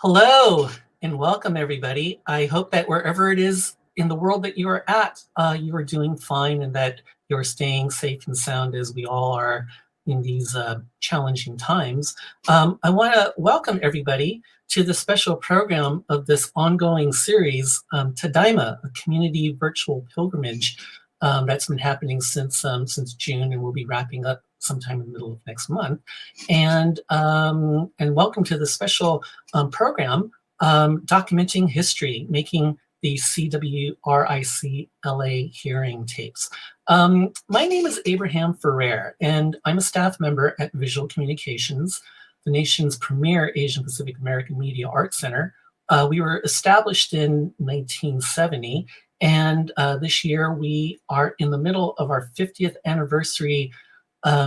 Hello and welcome, everybody. I hope that wherever it is in the world that you are at, you are doing fine and that you're staying safe and sound as we all are in these challenging times. I want to welcome everybody to the special program of this ongoing series, TADAIMA, a community virtual pilgrimage that's been happening since June and will be wrapping up sometime in the middle of next month. And welcome to the special program documenting history, making the CWRIC LA hearing tapes. My name is Abraham Ferrer, and I'm a staff member at Visual Communications, the nation's premier Asian Pacific American Media Arts Center. We were established in 1970, and this year we are in the middle of our 50th anniversary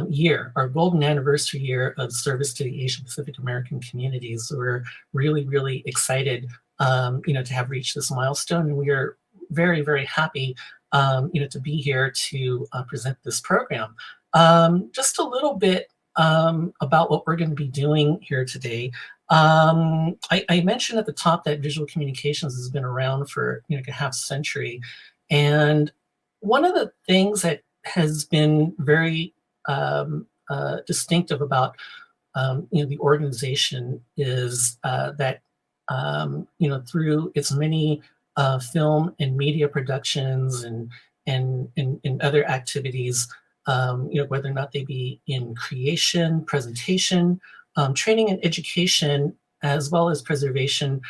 year, our golden anniversary year of service to the Asian Pacific American communities. So we're really, really excited, to have reached this milestone, and we are very, very happy, to be here to present this program. Just a little bit about what we're going to be doing here today. I mentioned at the top that visual communications has been around for like a half century, and one of the things that has been very distinctive about the organization is that through its many film and media productions and other activities, whether or not they be in creation, presentation, training and education, as well as preservation,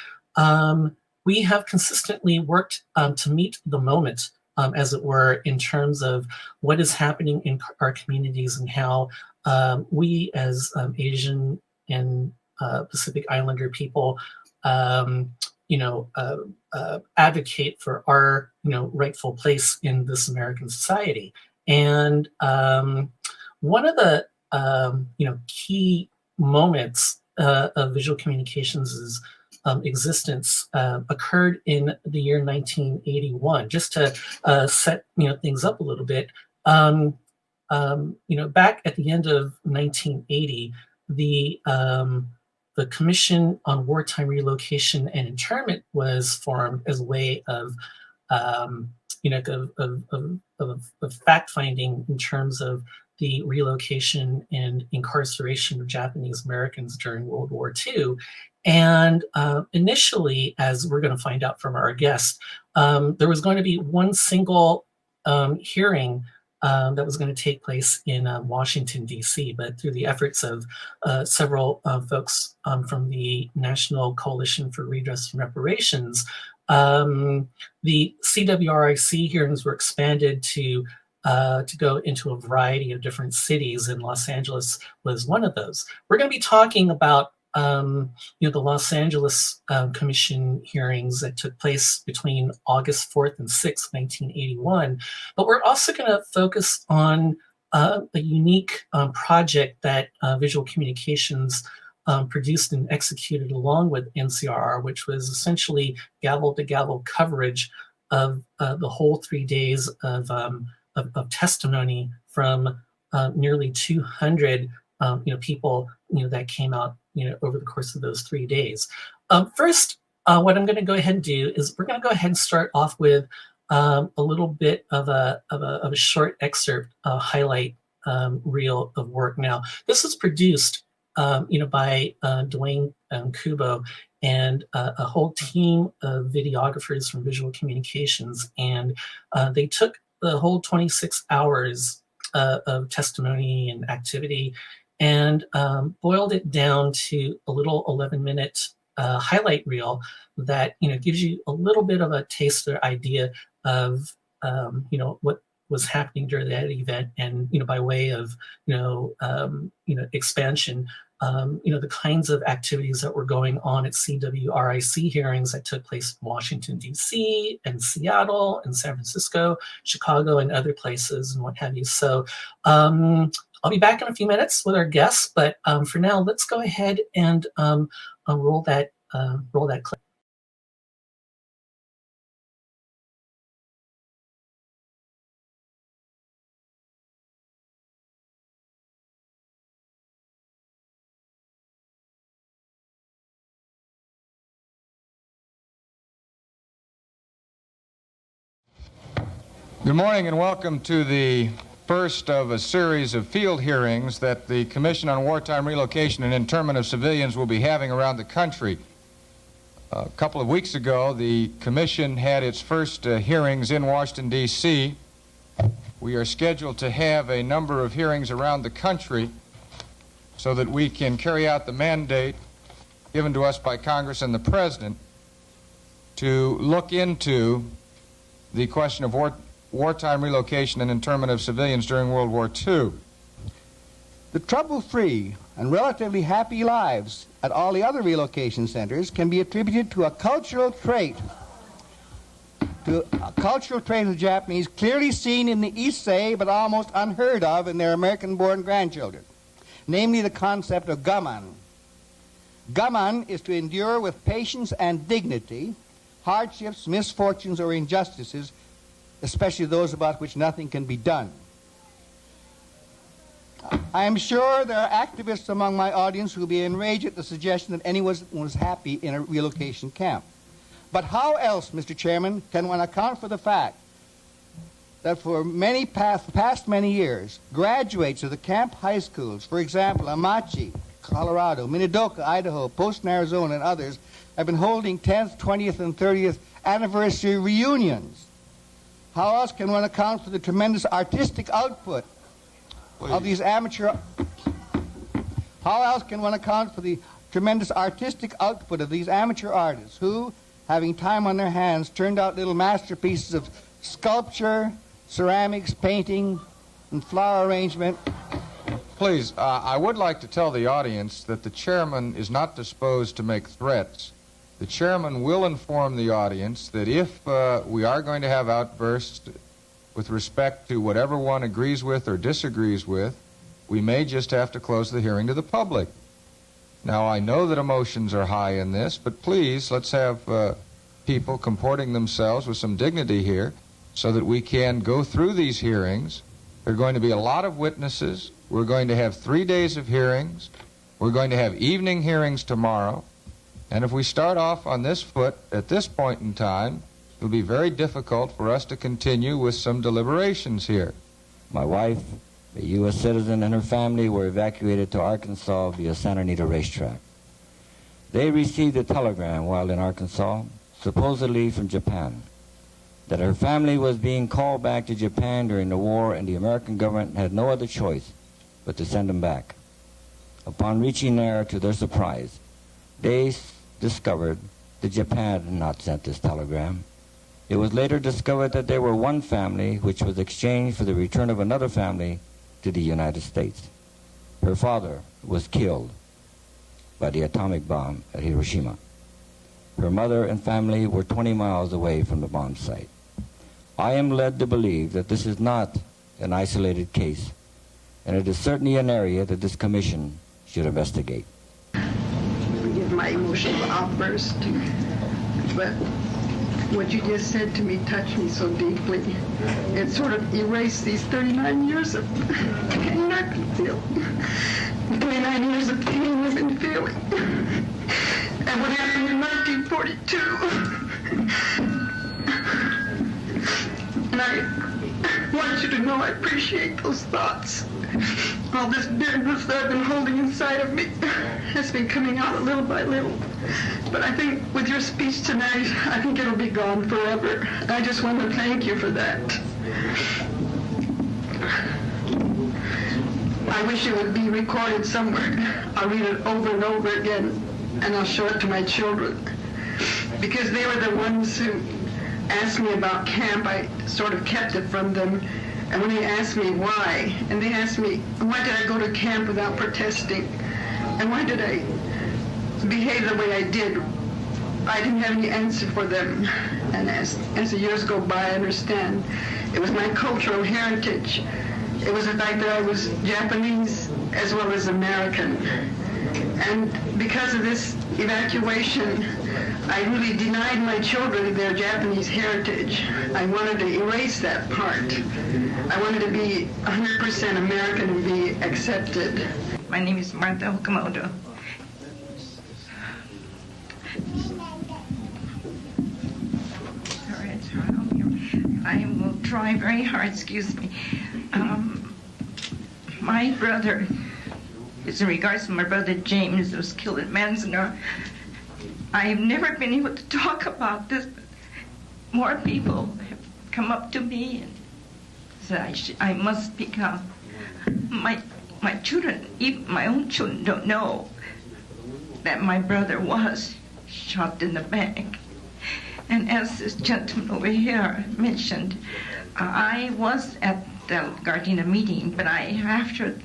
we have consistently worked to meet the moment, as it were, in terms of what is happening in our communities and how we as Asian and Pacific Islander people, advocate for our, rightful place in this American society. And one of the, key moments of visual communications' existence occurred in the year 1981. Just to set things up a little bit, back at the end of 1980, the Commission on Wartime Relocation and Internment was formed as a way of fact-finding in terms of the relocation and incarceration of Japanese Americans during World War II. And initially, as we're going to find out from our guest, there was going to be one single hearing that was going to take place in Washington, D.C., but through the efforts of several folks from the National Coalition for Redress Reparations, the CWRIC hearings were expanded to go into a variety of different cities, and Los Angeles was one of those. We're going to be talking about the Los Angeles Commission hearings that took place between August 4th and 6th, 1981. But we're also going to focus on a unique project that Visual Communications produced and executed along with NCRR, which was essentially gavel-to-gavel coverage of the whole 3 days of testimony from nearly 200 people that came out over the course of those 3 days. First, what I'm going to go ahead and do is we're going to go ahead and start off with a little bit of a short excerpt, highlight reel of work. Now, this was produced by Dwayne Kubo and a whole team of videographers from Visual Communications, and they took the whole 26 hours of testimony and activity and boiled it down to a little 11-minute highlight reel that gives you a little bit of a taste or idea of what was happening during that event, and by way of expansion, the kinds of activities that were going on at CWRIC hearings that took place in Washington, D.C., and Seattle, and San Francisco, Chicago, and other places, and what have you. So I'll be back in a few minutes with our guests, but for now, let's go ahead and roll that clip. Good morning and welcome to the first of a series of field hearings that the Commission on Wartime Relocation and Internment of Civilians will be having around the country. A couple of weeks ago, the Commission had its first hearings in Washington, D.C. We are scheduled to have a number of hearings around the country so that we can carry out the mandate given to us by Congress and the President to look into the question of wartime relocation and internment of civilians during World War II. The trouble-free and relatively happy lives at all the other relocation centers can be attributed to a cultural trait of the Japanese clearly seen in the Issei but almost unheard of in their American-born grandchildren, namely the concept of gaman. Gaman is to endure with patience and dignity hardships, misfortunes, or injustices, especially those about which nothing can be done. I am sure there are activists among my audience who will be enraged at the suggestion that anyone was happy in a relocation camp. But how else, Mr. Chairman, can one account for the fact that for past many years, graduates of the camp high schools, for example, Amachi, Colorado, Minidoka, Idaho, Poston, Arizona, and others, have been holding 10th, 20th, and 30th anniversary reunions? How else can one account for the tremendous artistic output of these amateur... How else can one account for the tremendous artistic output of these amateur artists who, having time on their hands, turned out little masterpieces of sculpture, ceramics, painting, and flower arrangement? Please, I would like to tell the audience that the chairman is not disposed to make threats. The chairman will inform the audience that if we are going to have outbursts with respect to whatever one agrees with or disagrees with, we may just have to close the hearing to the public. Now, I know that emotions are high in this, but please, let's have people comporting themselves with some dignity here so that we can go through these hearings. There are going to be a lot of witnesses. We're going to have 3 days of hearings. We're going to have evening hearings tomorrow. And if we start off on this foot at this point in time, it will be very difficult for us to continue with some deliberations here. My wife, a U.S. citizen, and her family were evacuated to Arkansas via Santa Anita racetrack. They received a telegram while in Arkansas, supposedly from Japan, that her family was being called back to Japan during the war and the American government had no other choice but to send them back. Upon reaching there, to their surprise, they discovered that Japan had not sent this telegram. It was later discovered that they were one family which was exchanged for the return of another family to the United States. Her father was killed by the atomic bomb at Hiroshima. Her mother and family were 20 miles away from the bomb site. I am led to believe that this is not an isolated case, and it is certainly an area that this commission should investigate. Forgive my emotional outburst, but what you just said to me touched me so deeply. It sort of erased these 39 years of pain I could feel. 29 years of pain I've been feeling. And what happened in 1942. And I want you to know I appreciate those thoughts. All this bitterness that I've been holding inside of me has been coming out little by little. But I think with your speech tonight, I think it'll be gone forever. I just want to thank you for that. I wish it would be recorded somewhere. I'll read it over and over again, and I'll show it to my children. Because they were the ones who asked me about camp, I sort of kept it from them. And when they asked me why, and they asked me, why did I go to camp without protesting? And why did I behave the way I did? I didn't have any answer for them. And as the years go by, I understand. It was my cultural heritage. It was the fact that I was Japanese as well as American. And because of this evacuation, I really denied my children their Japanese heritage. I wanted to erase that part. I wanted to be 100% American and be accepted. My name is Martha Okamoto. I will try try very hard, excuse me. My brother, as in regards to my brother James, who was killed in Manzanar, I've never been able to talk about this, but more people have come up to me and said I must speak out. My children, even my own children, don't know that my brother was shot in the back. And as this gentleman over here mentioned, I was at the Gardena meeting, but after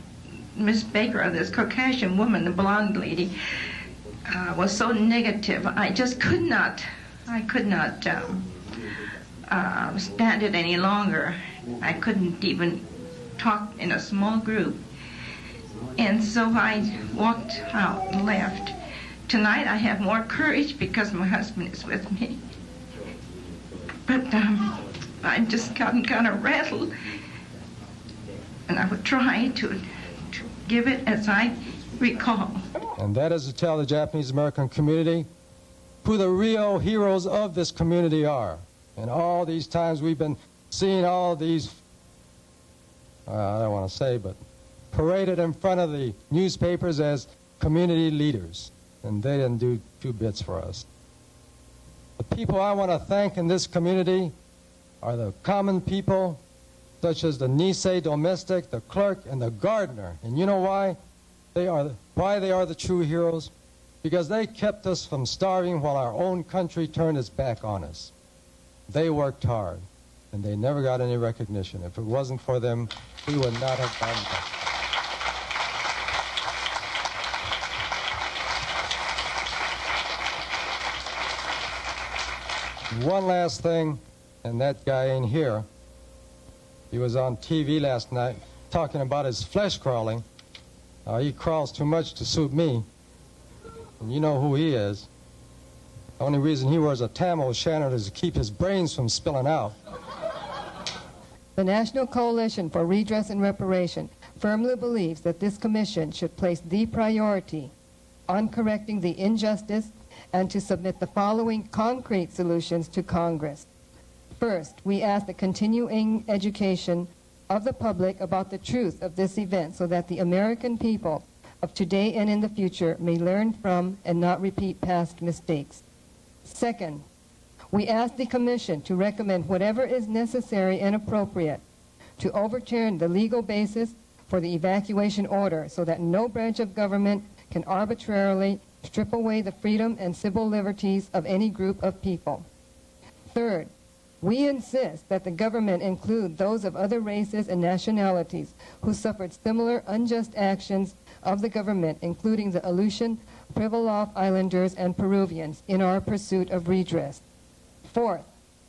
Miss Baker, this Caucasian woman, the blonde lady, was so negative, I just could not stand it any longer. I couldn't even talk in a small group. And so I walked out and left. Tonight I have more courage because my husband is with me. But I've just gotten kind of rattled. And I would try to give it as I recall. And that is to tell the Japanese American community who the real heroes of this community are. And all these times we've been seeing all these, I don't want to say, but paraded in front of the newspapers as community leaders. And they didn't do two bits for us. The people I want to thank in this community are the common people, such as the Nikkei domestic, the clerk, and the gardener. And you know why? They are the true heroes? Because they kept us from starving while our own country turned its back on us. They worked hard, and they never got any recognition. If it wasn't for them, we would not have done that. One last thing, and that guy ain't here. He was on TV last night talking about his flesh crawling. He crawls too much to suit me. And you know who he is. The only reason he wears a tam o' shanter is to keep his brains from spilling out. The National Coalition for Redress and Reparation firmly believes that this commission should place the priority on correcting the injustice and to submit the following concrete solutions to Congress. First, we ask the continuing education of the public about the truth of this event so that the American people of today and in the future may learn from and not repeat past mistakes. Second, we ask the Commission to recommend whatever is necessary and appropriate to overturn the legal basis for the evacuation order so that no branch of government can arbitrarily strip away the freedom and civil liberties of any group of people. Third, we insist that the government include those of other races and nationalities who suffered similar unjust actions of the government, including the Aleutian, Pribilof Islanders, and Peruvians, in our pursuit of redress. Fourth,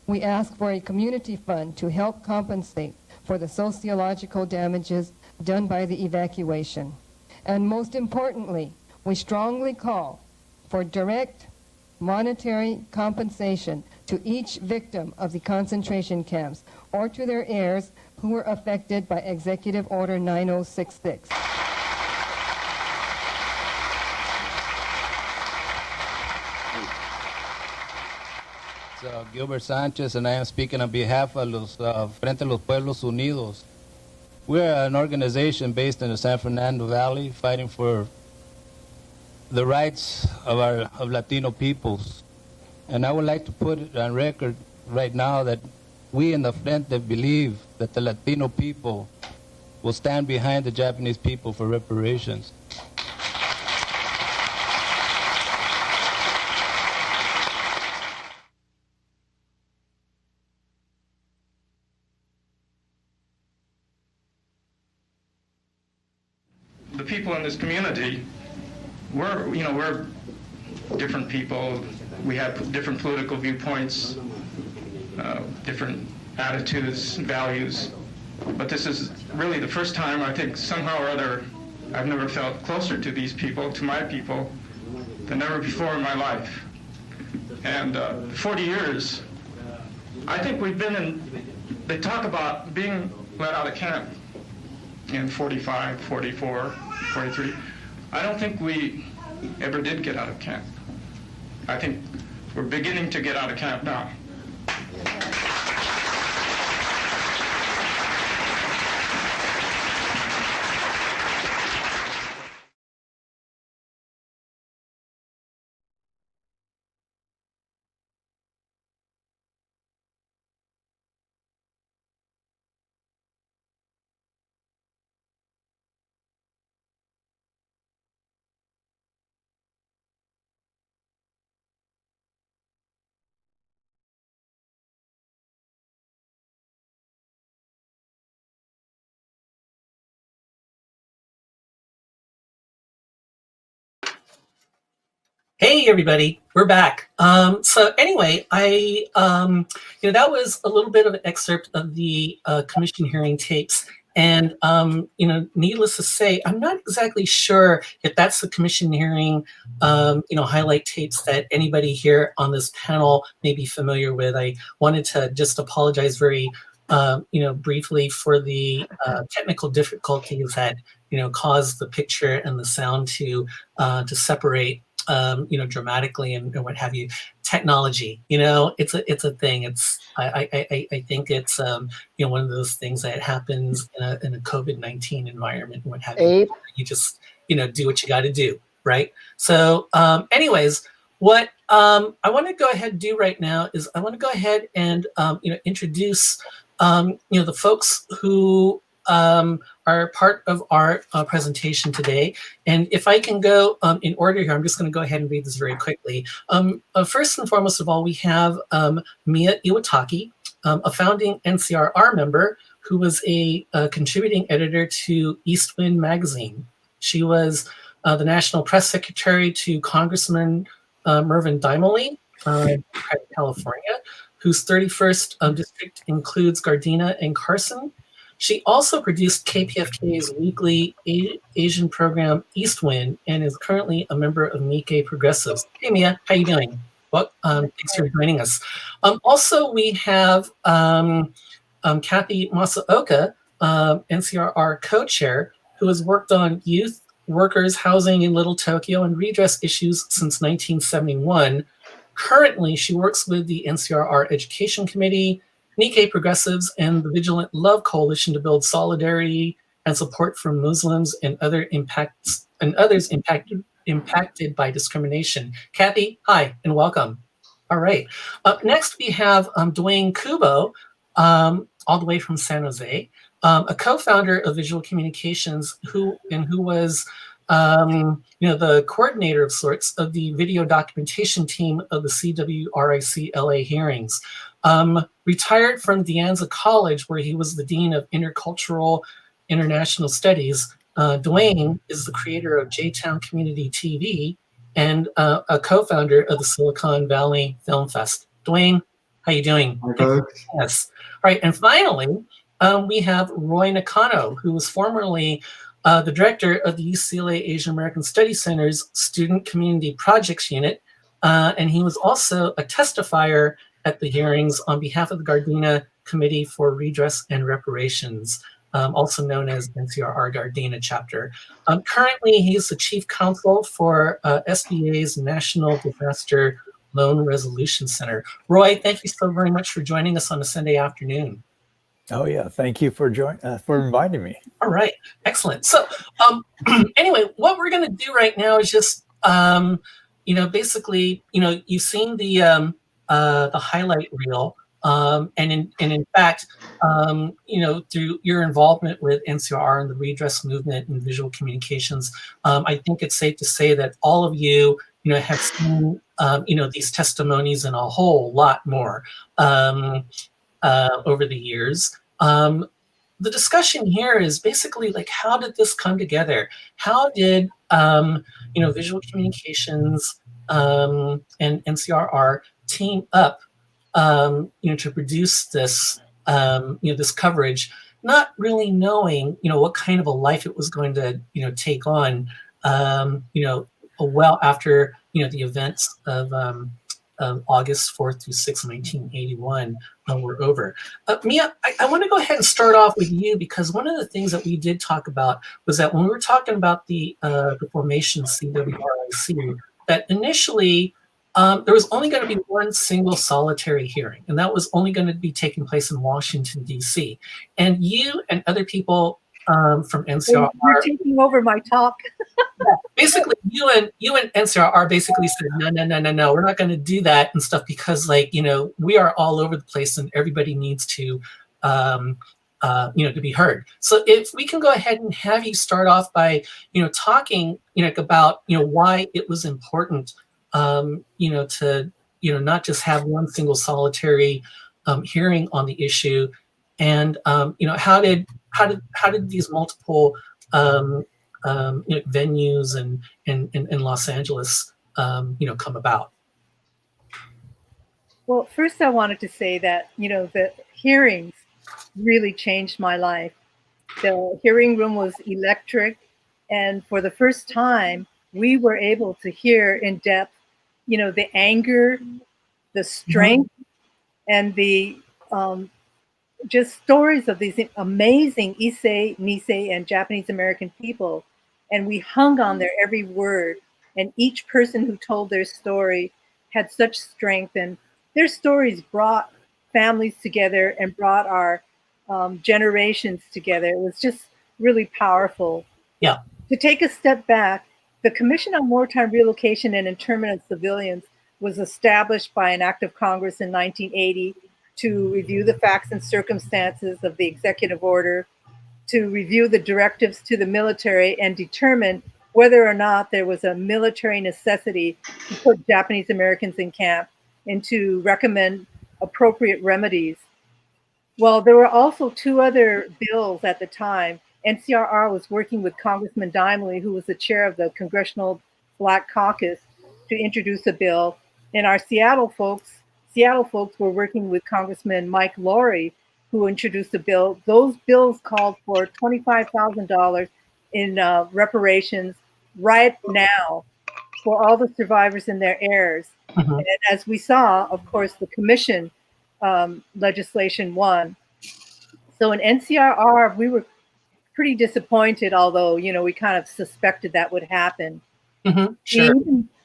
we ask for a community fund to help compensate for the sociological damages done by the evacuation. And most importantly, we strongly call for direct monetary compensation to each victim of the concentration camps or to their heirs who were affected by Executive Order 9066. Gilbert Sanchez, and I am speaking on behalf of Frente a los Pueblos Unidos. We're an organization based in the San Fernando Valley fighting for the rights of Latino peoples. And I would like to put it on record right now that we in the Frente believe that the Latino people will stand behind the Japanese people for reparations. The people in this community, we're different people. We have different political viewpoints, different attitudes, values. But this is really the first time, I think, somehow or other, I've never felt closer to these people, to my people, than ever before in my life. And 40 years, I think we've been in, they talk about being let out of camp in 45, 44, 43. I don't think we ever did get out of camp. I think we're beginning to get out of camp now. Hey everybody, we're back. So anyway, that was a little bit of an excerpt of the commission hearing tapes, and needless to say, I'm not exactly sure if that's the commission hearing, highlight tapes that anybody here on this panel may be familiar with. I wanted to just apologize very, briefly for the technical difficulties that caused the picture and the sound to separate. Dramatically and what have you. Technology, it's a thing. I think it's one of those things that happens in a COVID-19 environment and what have you. You just do what you got to do, right? So, anyways, what I want to go ahead and do right now is I want to go ahead and introduce the folks who are part of our presentation today. And if I can go in order here, I'm just going to go ahead and read this very quickly. First and foremost of all, we have Mia Iwataki, a founding NCRR member who was a contributing editor to East Wind magazine. She was the national press secretary to Congressman Mervyn Dimely, California, whose 31st district includes Gardena and Carson. She also produced KPFK's weekly Asian program, East Wind, and is currently a member of Nikkei Progressives. Hey, Mia, how you doing? Well, thanks for joining us. Also, we have Kathy Masaoka, NCRR co-chair, who has worked on youth, workers, housing in Little Tokyo, and redress issues since 1971. Currently, she works with the NCRR Education Committee, Nikkei Progressives, and the Vigilant Love Coalition to build solidarity and support for Muslims and others impacted by discrimination. Kathy, hi, and welcome. All right. Up next, we have Dwayne Kubo, all the way from San Jose, a co-founder of Visual Communications, who was the coordinator of sorts of the video documentation team of the CWRIC LA hearings. Retired from De Anza College, where he was the Dean of Intercultural International Studies. Dwayne is the creator of J-Town Community TV and a co-founder of the Silicon Valley Film Fest. Dwayne, how you doing? Hi, Yes. All right, and finally, we have Roy Nakano, who was formerly the director of the UCLA Asian American Studies Center's Student Community Projects Unit, and he was also a testifier at the hearings on behalf of the Gardena Committee for Redress and Reparations, also known as NCRR Gardena chapter. Currently, he is the chief counsel for SBA's National Disaster Loan Resolution Center. Roy, thank you so very much for joining us on a Sunday afternoon. Oh yeah, thank you for inviting me. All right, excellent. So anyway, what we're going to do right now is just basically, you've seen the highlight reel, and in fact, through your involvement with NCRR and the redress movement and visual communications, I think it's safe to say that all of you, have seen, these testimonies and a whole lot more over the years. The discussion here is basically like, how did this come together? How did, visual communications and NCRR team up, to produce this, this coverage, not really knowing, what kind of a life it was going to, take on, well after, the events of August 4th through 6th, 1981 were over. Mia, I want to go ahead and start off with you, because one of the things that we did talk about was that when we were talking about the formation CWRIC, that initially there was only going to be one single solitary hearing, and that was only going to be taking place in Washington, D.C. And you and other people from NCRR. You're taking over my talk. Basically, you and NCRR basically said, no, we're not going to do that and stuff, because we are all over the place and everybody needs to to be heard. So if we can go ahead and have you start off by talking about why it was important to not just have one single solitary hearing on the issue, and how did these multiple venues and in Los Angeles come about? Well, first I wanted to say that, the hearings really changed my life. The hearing room was electric, and for the first time, we were able to hear in depth, the anger, the strength, and the just stories of these amazing Issei, Nisei, and Japanese American people. And we hung on their every word. And each person who told their story had such strength. And their stories brought families together and brought our generations together. It was just really powerful. Yeah. To take a step back, the Commission on Wartime Relocation and Internment of Civilians was established by an act of Congress in 1980 to review the facts and circumstances of the executive order, to review the directives to the military and determine whether or not there was a military necessity to put Japanese Americans in camp, and to recommend appropriate remedies. Well, there were also two other bills at the time. NCRR was working with Congressman Dimley, who was the chair of the Congressional Black Caucus, to introduce a bill. And our Seattle folks were working with Congressman Mike Laurie, who introduced a bill. Those bills called for $25,000 in reparations right now for all the survivors and their heirs. And as we saw, of course, the commission legislation won. So in NCRR, we were pretty disappointed, although, we kind of suspected that would happen. Sure.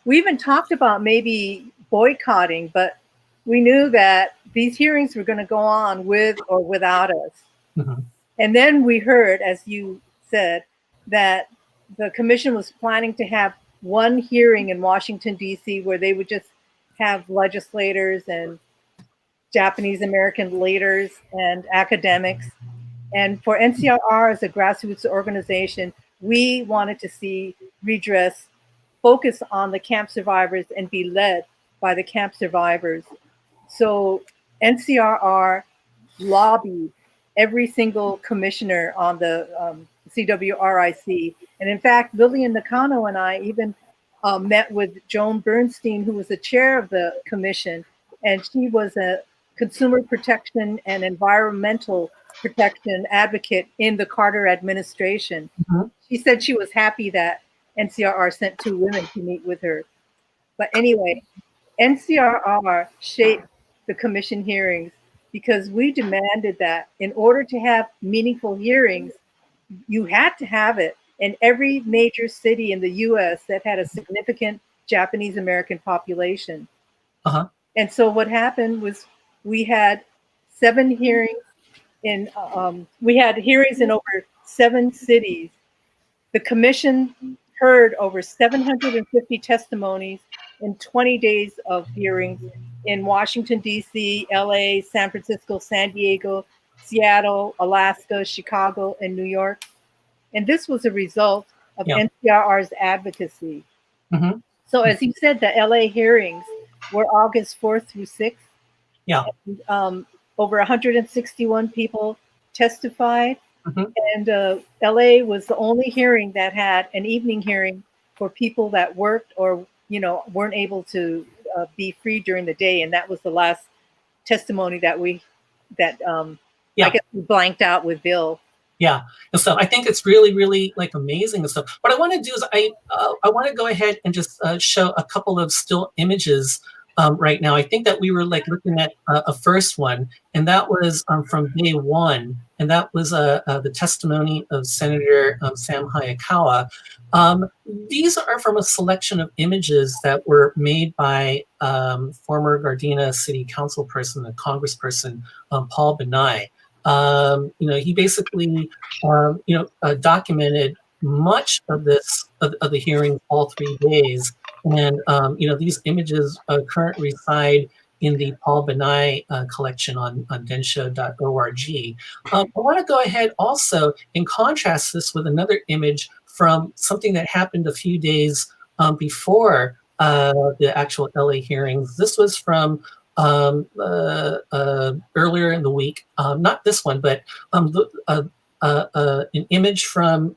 We even talked about maybe boycotting, but we knew that these hearings were going to go on with or without us. And then we heard, as you said, that the commission was planning to have one hearing in Washington, D.C., where they would just have legislators and Japanese American leaders and academics. And for NCRR as a grassroots organization, we wanted to see Redress focus on the camp survivors and be led by the camp survivors. So NCRR lobbied every single commissioner on the CWRIC. And in fact, Lillian Nakano and I even met with Joan Bernstein, who was the chair of the commission, and she was a consumer protection and environmental protection advocate in the Carter administration. She said she was happy that NCRR sent two women to meet with her. But anyway, NCRR shaped the commission hearings because we demanded that in order to have meaningful hearings, you had to have it in every major city in the US that had a significant Japanese American population. And so what happened was we had 7 hearings in, we had hearings in over 7 cities. The commission heard over 750 testimonies in 20 days of hearings in Washington, D.C., LA, San Francisco, San Diego, Seattle, Alaska, Chicago, and New York. And this was a result of NCRR's advocacy. So as you said, the LA hearings were August 4th through 6th. And, over 161 people testified. And LA was the only hearing that had an evening hearing for people that worked or, weren't able to be free during the day. And that was the last testimony that I guess we blanked out with Bill. Yeah, and so I think it's really, really amazing and stuff. What I want to do is I want to go ahead and just show a couple of still images right now. I think that we were looking at a first one, and that was from day one, and that was the testimony of Senator Sam Hayakawa. These are from a selection of images that were made by former Gardena City Council person and Congressperson Paul Benai. He basically, documented much of of the hearing all 3 days. And, these images currently reside in the Paul Benai collection on densho.org. I want to go ahead also and contrast this with another image from something that happened a few days before the actual LA hearings. This was from earlier in the week, not this one, but an image from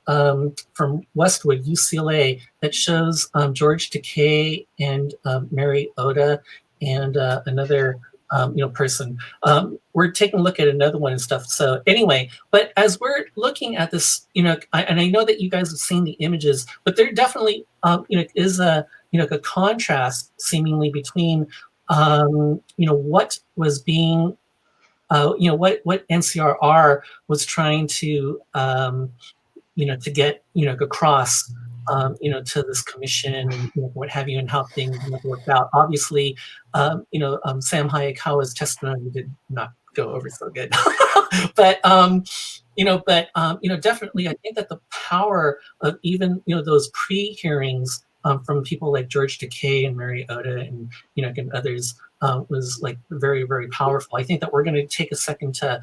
Westwood, UCLA, that shows George Takei and Mary Oda and another person. We're taking a look at another one and stuff. So anyway, but as we're looking at this, and I know that you guys have seen the images, but there definitely is a a contrast seemingly between what was being what NCRR was trying to to get across to this commission and what have you, and how things worked out. Obviously, Sam Hayakawa's testimony did not go over so good, but definitely, I think that the power of even those pre-hearings from people like George Takei and Mary Oda and and others was like very, very powerful. I think that we're going to take a second to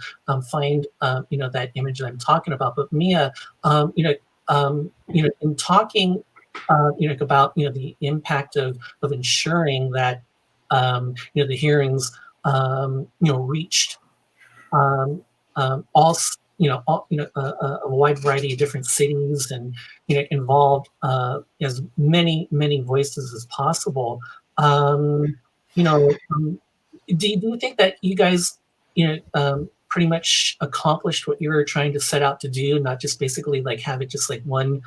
find that image that I'm talking about. But Mia, in talking about the impact of ensuring that the hearings reached all a wide variety of different cities and involved as many voices as possible. Do you think that you guys pretty much accomplished what you were trying to set out to do, not just basically like have it just like one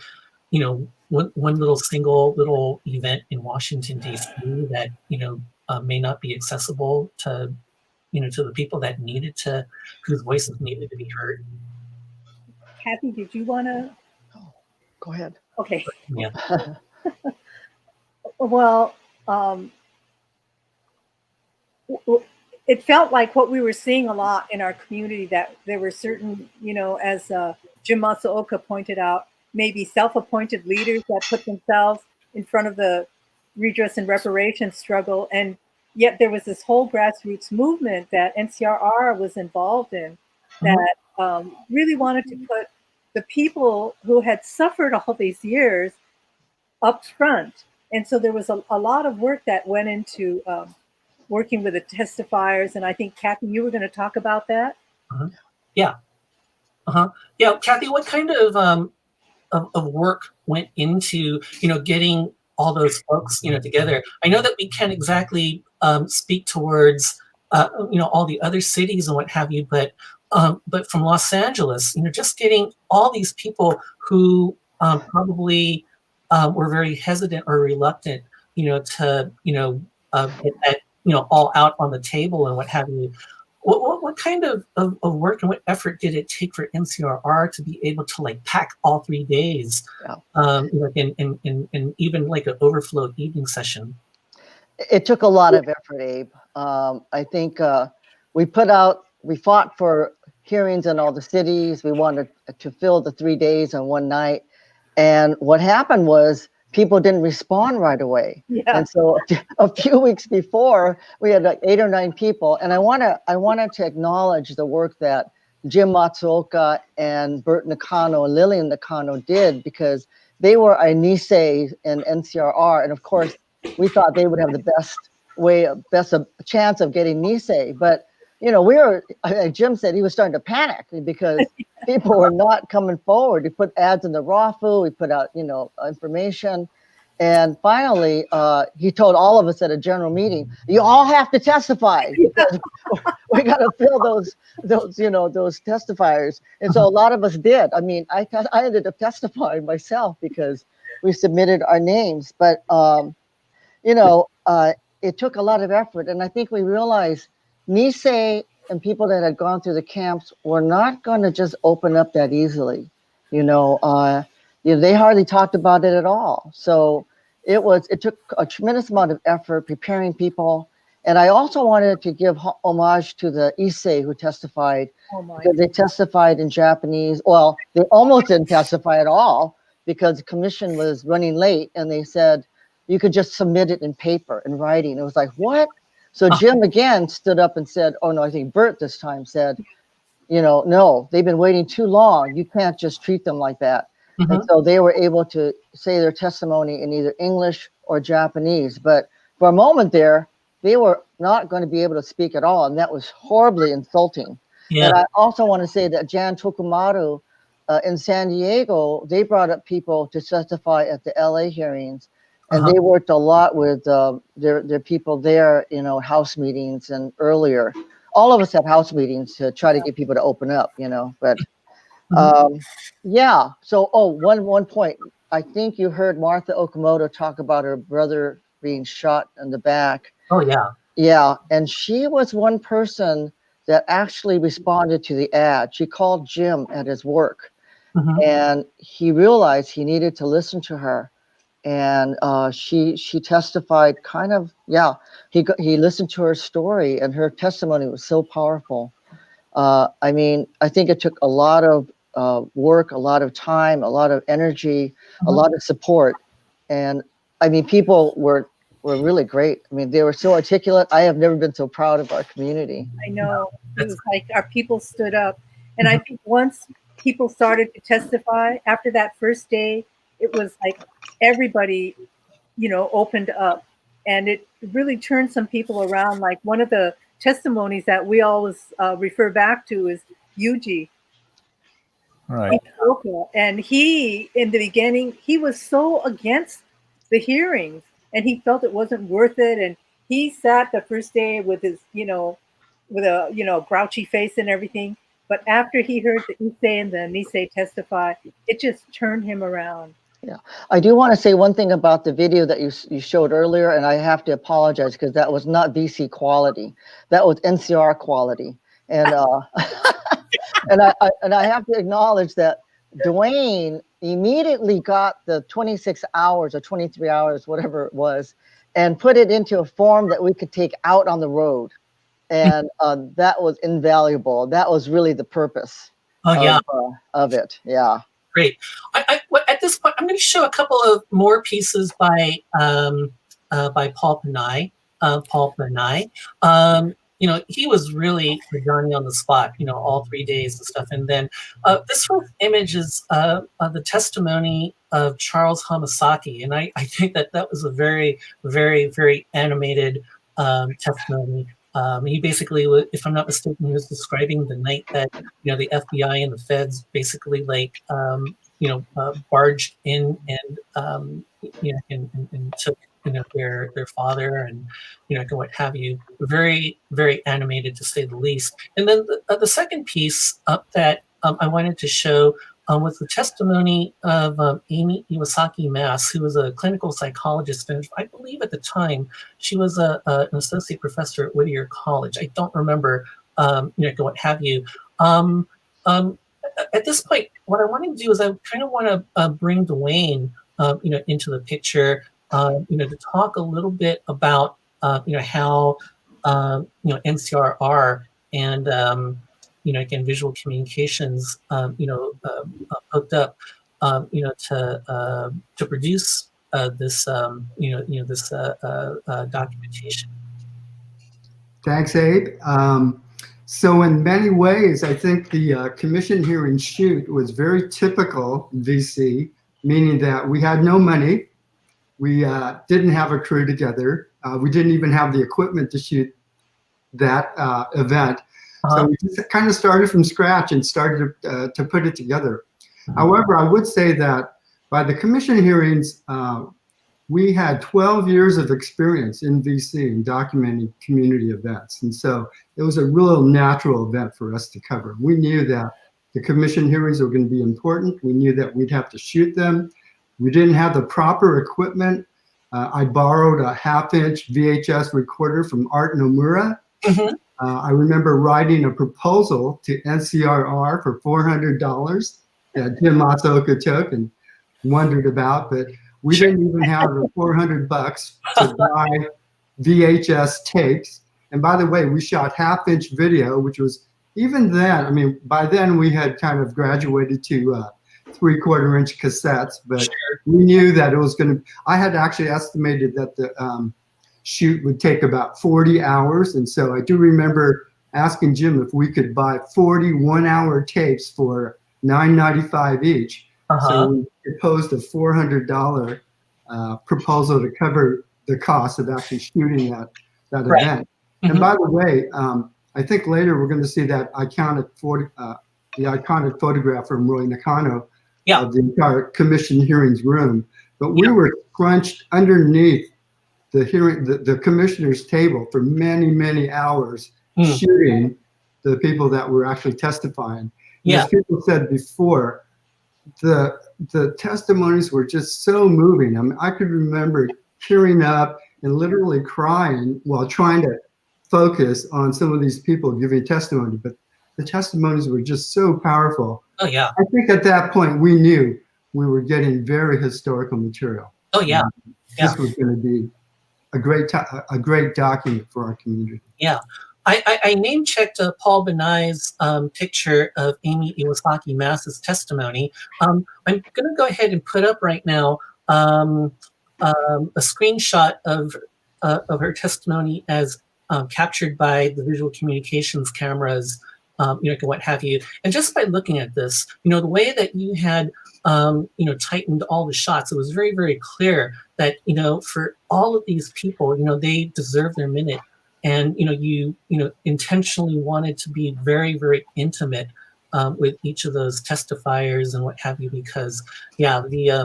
little single little event in Washington DC that may not be accessible to to the people that whose voices needed to be heard? Kathy, did you want to? Go ahead. Okay. Yeah. Well, it felt like what we were seeing a lot in our community, that there were certain, as Jim Matsuoka pointed out, maybe self-appointed leaders that put themselves in front of the redress and reparations struggle. And yet there was this whole grassroots movement that NCRR was involved in that really wanted to put the people who had suffered all these years up front. And so there was a lot of work that went into working with the testifiers. And I think, Kathy, you were going to talk about that. Yeah. Yeah, Kathy, what kind of work went into getting all those folks together? I know that we can't exactly speak towards all the other cities and what have you, but from Los Angeles, just getting all these people who probably were very hesitant or reluctant to get that all out on the table and what have you. What kind of work and what effort did it take for NCRR to be able to like pack all 3 days, in even like an overflow evening session? It took a lot of effort, Abe. I think we fought for hearings in all the cities. We wanted to fill the 3 days in one night. And what happened was people didn't respond right away. Yeah. And so a few weeks before, we had like 8 or 9 people. And I wanted to acknowledge the work that Jim Matsuoka and Bert Nakano and Lillian Nakano did, because they were a Nikkei and NCRR. And of course, we thought they would have the best chance of getting Nikkei. But Jim said he was starting to panic because people were not coming forward. We put ads in the RAFU, we put out, information. And finally, he told all of us at a general meeting, you all have to testify because we got to fill those testifiers. And so a lot of us did. I mean, I ended up testifying myself because we submitted our names. But, it took a lot of effort. And I think we realized Nikkei and people that had gone through the camps were not going to just open up that easily. They hardly talked about it at all. So it took a tremendous amount of effort preparing people. And I also wanted to give homage to the Issei who testified. Because they testified in Japanese. Well, they almost didn't testify at all because the commission was running late, and they said you could just submit it in paper, in writing. It was like, what? So Jim again stood up and said, oh no, I think Bert this time said, no, they've been waiting too long. You can't just treat them like that. And so they were able to say their testimony in either English or Japanese. But for a moment there, they were not going to be able to speak at all. And that was horribly insulting. Yeah. And I also want to say that Jan Tokumaru in San Diego, they brought up people to testify at the LA hearings, and they worked a lot with their people there, you know, house meetings and earlier. All of us have house meetings to try to get people to open up, you know, but yeah. So, one point. I think you heard Martha Okamoto talk about her brother being shot in the back. Oh, yeah. Yeah, and she was one person that actually responded to the ad. She called Jim at his work, and he realized he needed to listen to her. And she testified kind of, yeah, he listened to her story, and her testimony was so powerful. I mean, I think it took a lot of work, a lot of time, a lot of energy, a lot of support. And I mean, people were really great. I mean, they were so articulate. I have never been so proud of our community. I know. It was like our people stood up. And I think once people started to testify after that first day, it was like everybody, you know, opened up. And it really turned some people around. Like one of the testimonies that we always refer back to is Yuji. Right. And he, in the beginning, he was so against the hearings, and he felt it wasn't worth it. And he sat the first day with his, you know, with a, you know, grouchy face and everything. But after he heard the Issei and the Nisei testify, it just turned him around. Yeah, I do want to say one thing about the video that you showed earlier, and I have to apologize because that was not VC quality. That was NCR quality. And and I have to acknowledge that Dwayne immediately got the 26 hours or 23 hours, whatever it was, and put it into a form that we could take out on the road. And that was invaluable. That was really the purpose of it. Yeah. Great. At this point, I'm going to show a couple of more pieces by Paul Panay. You know, he was really Johnny on the spot, you know, all 3 days and stuff. And then this first image is the testimony of Charles Hamasaki. And I think that was a very, very, very animated testimony. He basically, if I'm not mistaken, he was describing the night that, you know, the FBI and the feds basically like, you know, barged in and, you know, and took, you know, their father and, you know, what have you. Very, very animated to say the least. And then the second piece that I wanted to show was the testimony of Amy Iwasaki Mass, who was a clinical psychologist, and I believe at the time she was an associate professor at Whittier College. I don't remember, you know, what have you. At this point, what I want to do is I kind of want to bring Dwayne, you know, into the picture, you know, to talk a little bit about, you know, how, you know, NCRR and, you know, again, visual communications, you know, hooked up, you know, to produce this, you know, this documentation. Thanks, Abe. So in many ways, I think the commission hearing shoot was very typical VC, meaning that we had no money. We didn't have a crew together. We didn't even have the equipment to shoot that event. So we just kind of started from scratch and started to put it together. However, I would say that by the commission hearings, we had 12 years of experience in VC in documenting community events. And so it was a real natural event for us to cover. We knew that the commission hearings were going to be important. We knew that we'd have to shoot them. We didn't have the proper equipment. I borrowed a 1/2-inch VHS recorder from Art Nomura. I remember writing a proposal to NCRR for $400 that Jim Matsuoka took and wondered about, but we didn't even have the $400 to buy VHS tapes. And by the way, we shot 1/2-inch video, which was, even then, I mean, by then we had kind of graduated to 3/4-inch cassettes, but we knew that it was going to, I had actually estimated that the shoot would take about 40 hours. And so I do remember asking Jim if we could buy 40 one-hour tapes for $9.95 each. So we proposed a $400 proposal to cover the cost of actually shooting that event. And by the way, I think later we're going to see that I counted the iconic photograph from Roy Nakano Yeah. of the entire commission hearings room. But we were scrunched underneath the commissioner's table for many, many hours, shooting the people that were actually testifying. And as people said before, the testimonies were just so moving. I mean, I could remember tearing up and literally crying while trying to focus on some of these people giving testimony. But the testimonies were just so powerful. Oh, yeah. I think at that point we knew we were getting very historical material. Oh, yeah. This was going to be a great document for our community. Yeah. I name-checked Paul Benai's picture of Amy Iwasaki Mass's testimony. I'm going to go ahead and put up right now a screenshot of her testimony as captured by the visual communications cameras, what have you. And just by looking at this, the way that you had, tightened all the shots, it was very, very clear that, for all of these people, they deserve their minute. And, you intentionally wanted to be very, very intimate with each of those testifiers and what have you, because, the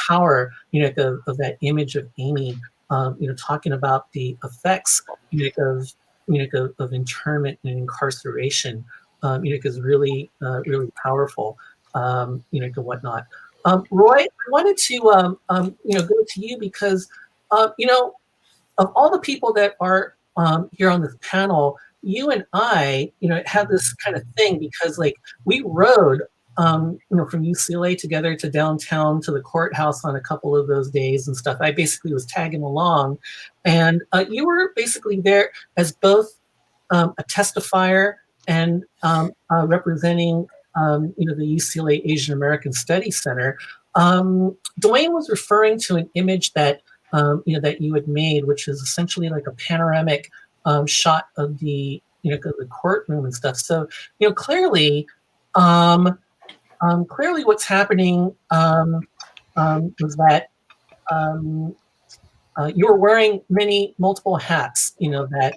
power, of that image of Amy, talking about the effects, of internment and incarceration, is really, really powerful, whatnot. Roy, I wanted to, go to you because, of all the people that are here on this panel, you and I, have this kind of thing because, like, we rode, from UCLA together to downtown to the courthouse on a couple of those days and stuff. I basically was tagging along, and you were basically there as both a testifier and representing, the UCLA Asian American Studies Center. Dwayne was referring to an image that that you had made, which is essentially like a panoramic shot of the the courtroom and stuff. So clearly, clearly what's happening was that you were wearing multiple hats. That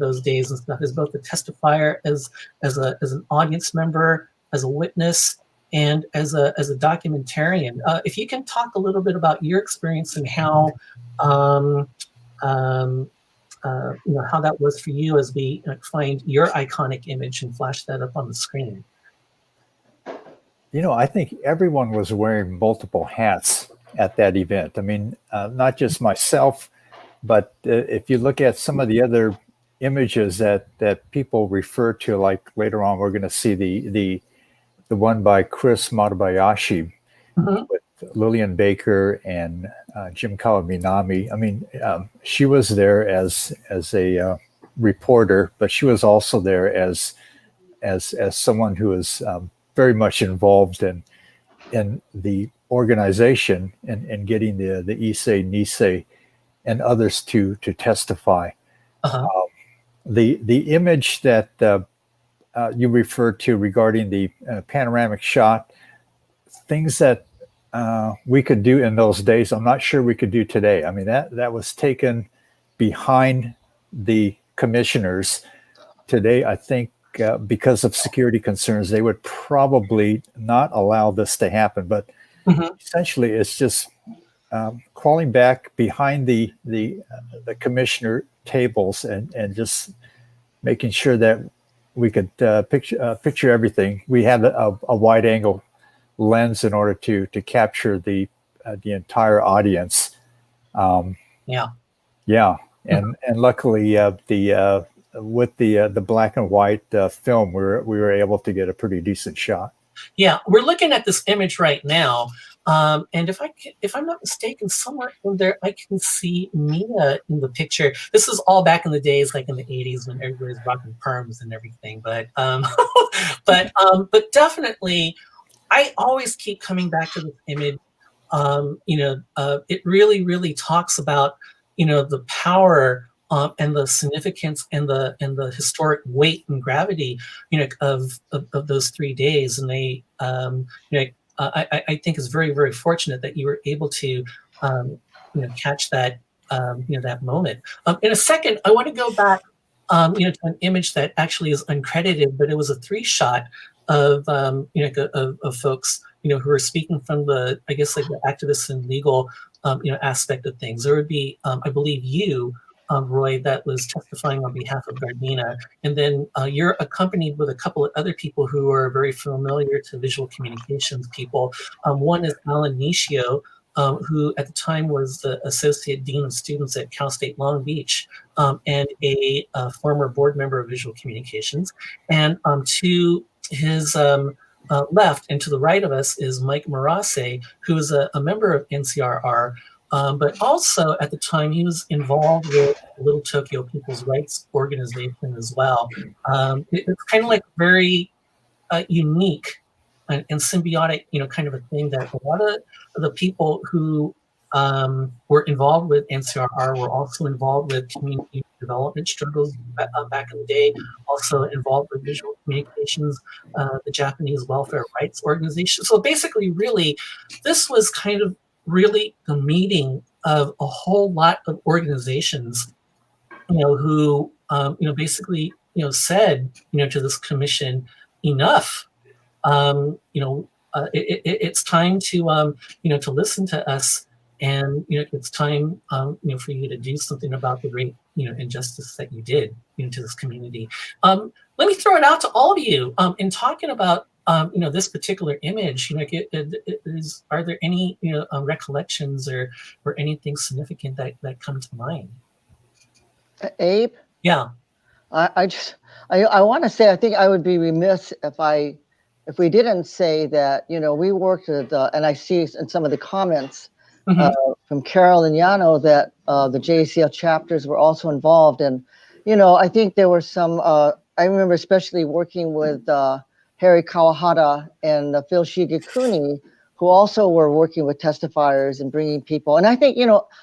those days and stuff, as both a testifier, as an audience member, as a witness, and as a documentarian. If you can talk a little bit about your experience and how how that was for you as we find your iconic image and flash that up on the screen. I think everyone was wearing multiple hats at that event. I mean, not just myself, but if you look at some of the other images that people refer to, like later on, we're going to see the one by Chris Matabayashi with Lillian Baker and Jim Kawaminami. I mean, she was there as a reporter, but she was also there as someone who is very much involved in the organization and getting the Issei, Nisei, and others to testify. The image that you referred to regarding the panoramic shot, things that we could do in those days, I'm not sure we could do today. I mean, that was taken behind the commissioners. Today, I think because of security concerns, they would probably not allow this to happen. But essentially, it's just crawling back behind the commissioner tables and just making sure that we could picture everything. We had a wide angle lens in order to capture the entire audience. And luckily with the black and white film, we were able to get a pretty decent shot. Yeah, we're looking at this image right now, and if I'm not mistaken, somewhere in there I can see Mia in the picture. This is all back in the days, like in the 80s, when everybody was rocking perms and everything. But but definitely, I always keep coming back to this image. It really, really talks about the power and the significance and the historic weight and gravity of those 3 days. And they I think it's very, very fortunate that you were able to catch that that moment. In a second, I want to go back to an image that actually is uncredited, but it was a 3-shot of, of folks, who are speaking from the, I guess, like the activist and legal, aspect of things. There would be, I believe you, Roy, that was testifying on behalf of Gardena, and then you're accompanied with a couple of other people who are very familiar to visual communications people. One is Alan Nishio, who at the time was the Associate Dean of Students at Cal State Long Beach, and a former board member of visual communications. And to his left and to the right of us is Mike Marase, who is a member of NCRR, but also at the time he was involved with Little Tokyo People's Rights Organization as well. It's kind of like very unique and symbiotic, kind of a thing that a lot of the people who were involved with NCRR were also involved with community development struggles back in the day, also involved with visual communications, the Japanese Welfare Rights Organization. So basically, really, this was kind of really the meeting of a whole lot of organizations, who, basically, said, to this commission, enough. It's time to, to listen to us, and it's time, for you to do something about the great, injustice that you did, to this community. Let me throw it out to all of you. In talking about, this particular image, are there any, recollections or anything significant that come to mind? Abe? Yeah. I want to say, I think I would be remiss if we didn't say that, we worked with, and I see in some of the comments from Carol and Yano that the JACL chapters were also involved. And, I think there were some, I remember especially working with Harry Kawahara and Phil Shigekuni, who also were working with testifiers and bringing people. And I think,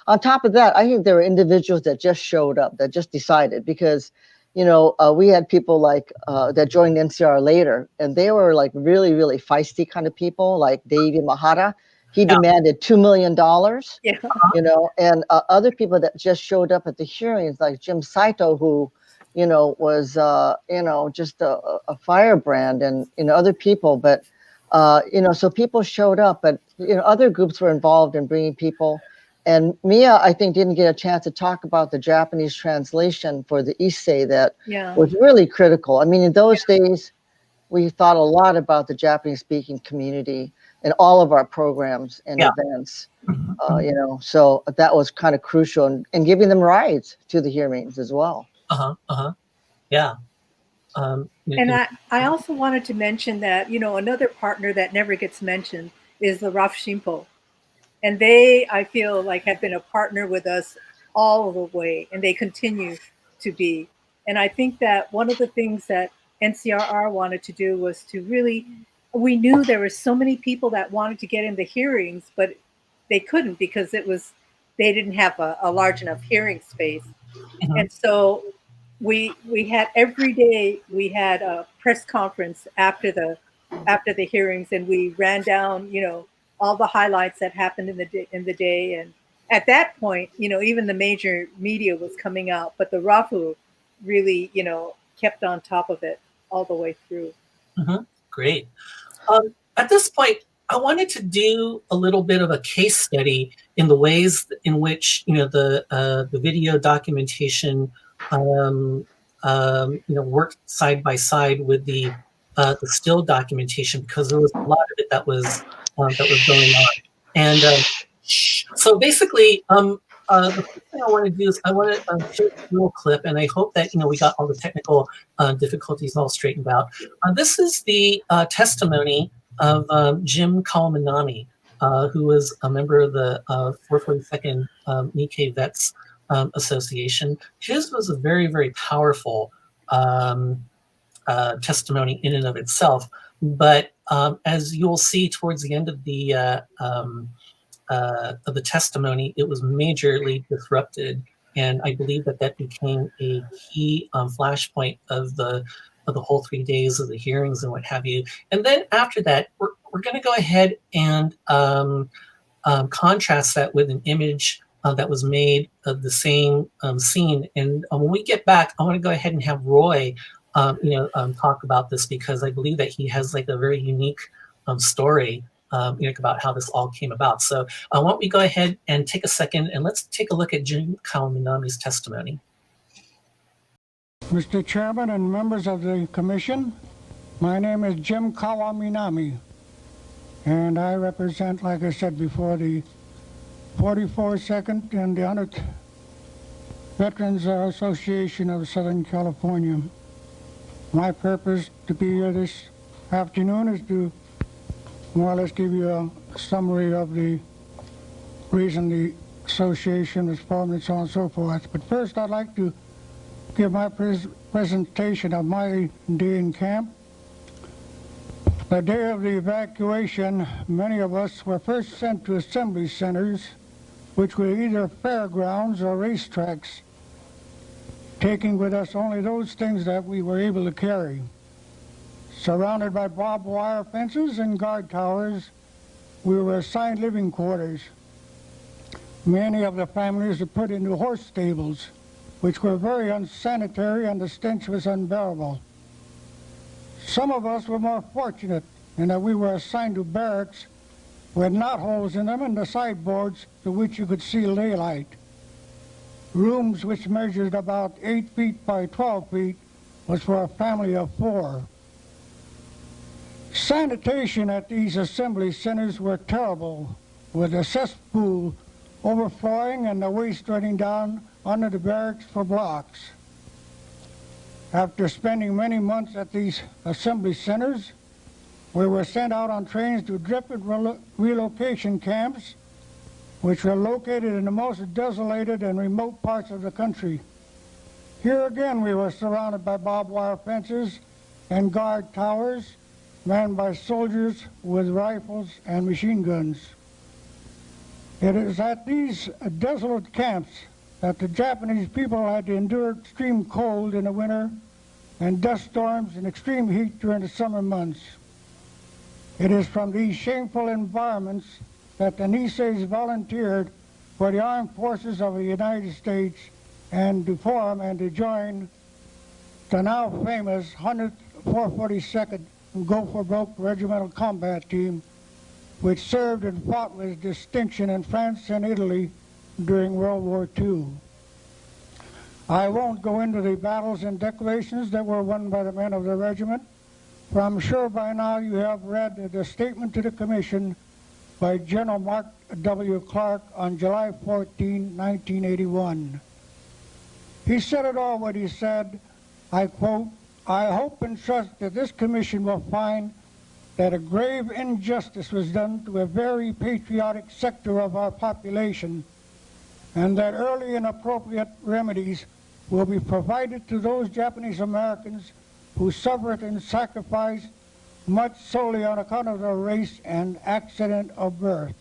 on top of that, I think there were individuals that just showed up, that just decided, because we had people like that joined NCR later, and they were like really, really feisty kind of people, like Davey Mahara. He demanded $2 million, and other people that just showed up at the hearings, like Jim Saito, who, was, just a firebrand, and, other people. But, so people showed up, but, other groups were involved in bringing people. And Mia, I think, didn't get a chance to talk about the Japanese translation for the Issei that was really critical. I mean, in those days, we thought a lot about the Japanese-speaking community in all of our programs and events, so that was kind of crucial, and giving them rides to the hearings as well. Yeah. And I also wanted to mention that, another partner that never gets mentioned is the RAF Shimpo. And they, I feel like, have been a partner with us all the way, and they continue to be. And I think that one of the things that NCRR wanted to do was to really, we knew there were so many people that wanted to get in the hearings, but they couldn't because they didn't have a large enough hearing space. And so we had every day, we had a press conference after the hearings, and we ran down, all the highlights that happened in the day. And at that point, even the major media was coming out, but the RAFU really, kept on top of it all the way through. Great. At this point, I wanted to do a little bit of a case study in the ways in which, the video documentation, worked side by side with the still documentation, because there was a lot of it that was going on. And so basically, the first thing I want to do is I want to show a little clip, and I hope that we got all the technical difficulties all straightened out. This is the testimony of Jim Kawaminami, who was a member of the 442nd Nikkei Vets Association. His was a very, very powerful testimony in and of itself. But as you'll see towards the end of the testimony, it was majorly disrupted, and I believe that became a key flashpoint of the whole 3 days of the hearings and what have you. And then after that, we're going to go ahead and contrast that with an image that was made of the same scene. And when we get back, I want to go ahead and have Roy, talk about this, because I believe that he has like a very unique story about how this all came about. So why don't we go ahead and take a second and let's take a look at Jim Kawaminami's testimony. Mr. Chairman and members of the Commission, my name is Jim Kawaminami, and I represent, like I said before, the 44nd and the 100th Veterans Association of Southern California. My purpose to be here this afternoon is to more or less give you a summary of the reason the association was formed and so on and so forth. But first I'd like to give my presentation of my day in camp. The day of the evacuation, many of us were first sent to assembly centers, which were either fairgrounds or racetracks, taking with us only those things that we were able to carry. Surrounded by barbed wire fences and guard towers, we were assigned living quarters. Many of the families were put into horse stables, which were very unsanitary, and the stench was unbearable. Some of us were more fortunate in that we were assigned to barracks with knotholes in them and the sideboards through which you could see daylight. Rooms which measured about 8 feet by 12 feet was for a family of 4. Sanitation at these assembly centers were terrible, with the cesspool overflowing and the waste running down under the barracks for blocks. After spending many months at these assembly centers, we were sent out on trains to different relocation camps, which were located in the most desolated and remote parts of the country. Here again we were surrounded by barbed wire fences and guard towers manned by soldiers with rifles and machine guns. It is at these desolate camps that the Japanese people had to endure extreme cold in the winter and dust storms and extreme heat during the summer months. It is from these shameful environments that the Nisseis volunteered for the armed forces of the United States and to form and to join the now famous 100th 442nd Go for Broke Regimental Combat Team, which served and fought with distinction in France and Italy during World War II. I won't go into the battles and declarations that were won by the men of the regiment, for I'm sure by now you have read the statement to the Commission by General Mark W. Clark on July 14, 1981. He said it all what he said, I quote, "I hope and trust that this Commission will find that a grave injustice was done to a very patriotic sector of our population, and that early and appropriate remedies will be provided to those Japanese Americans who suffered and sacrificed much solely on account of their race and accident of birth."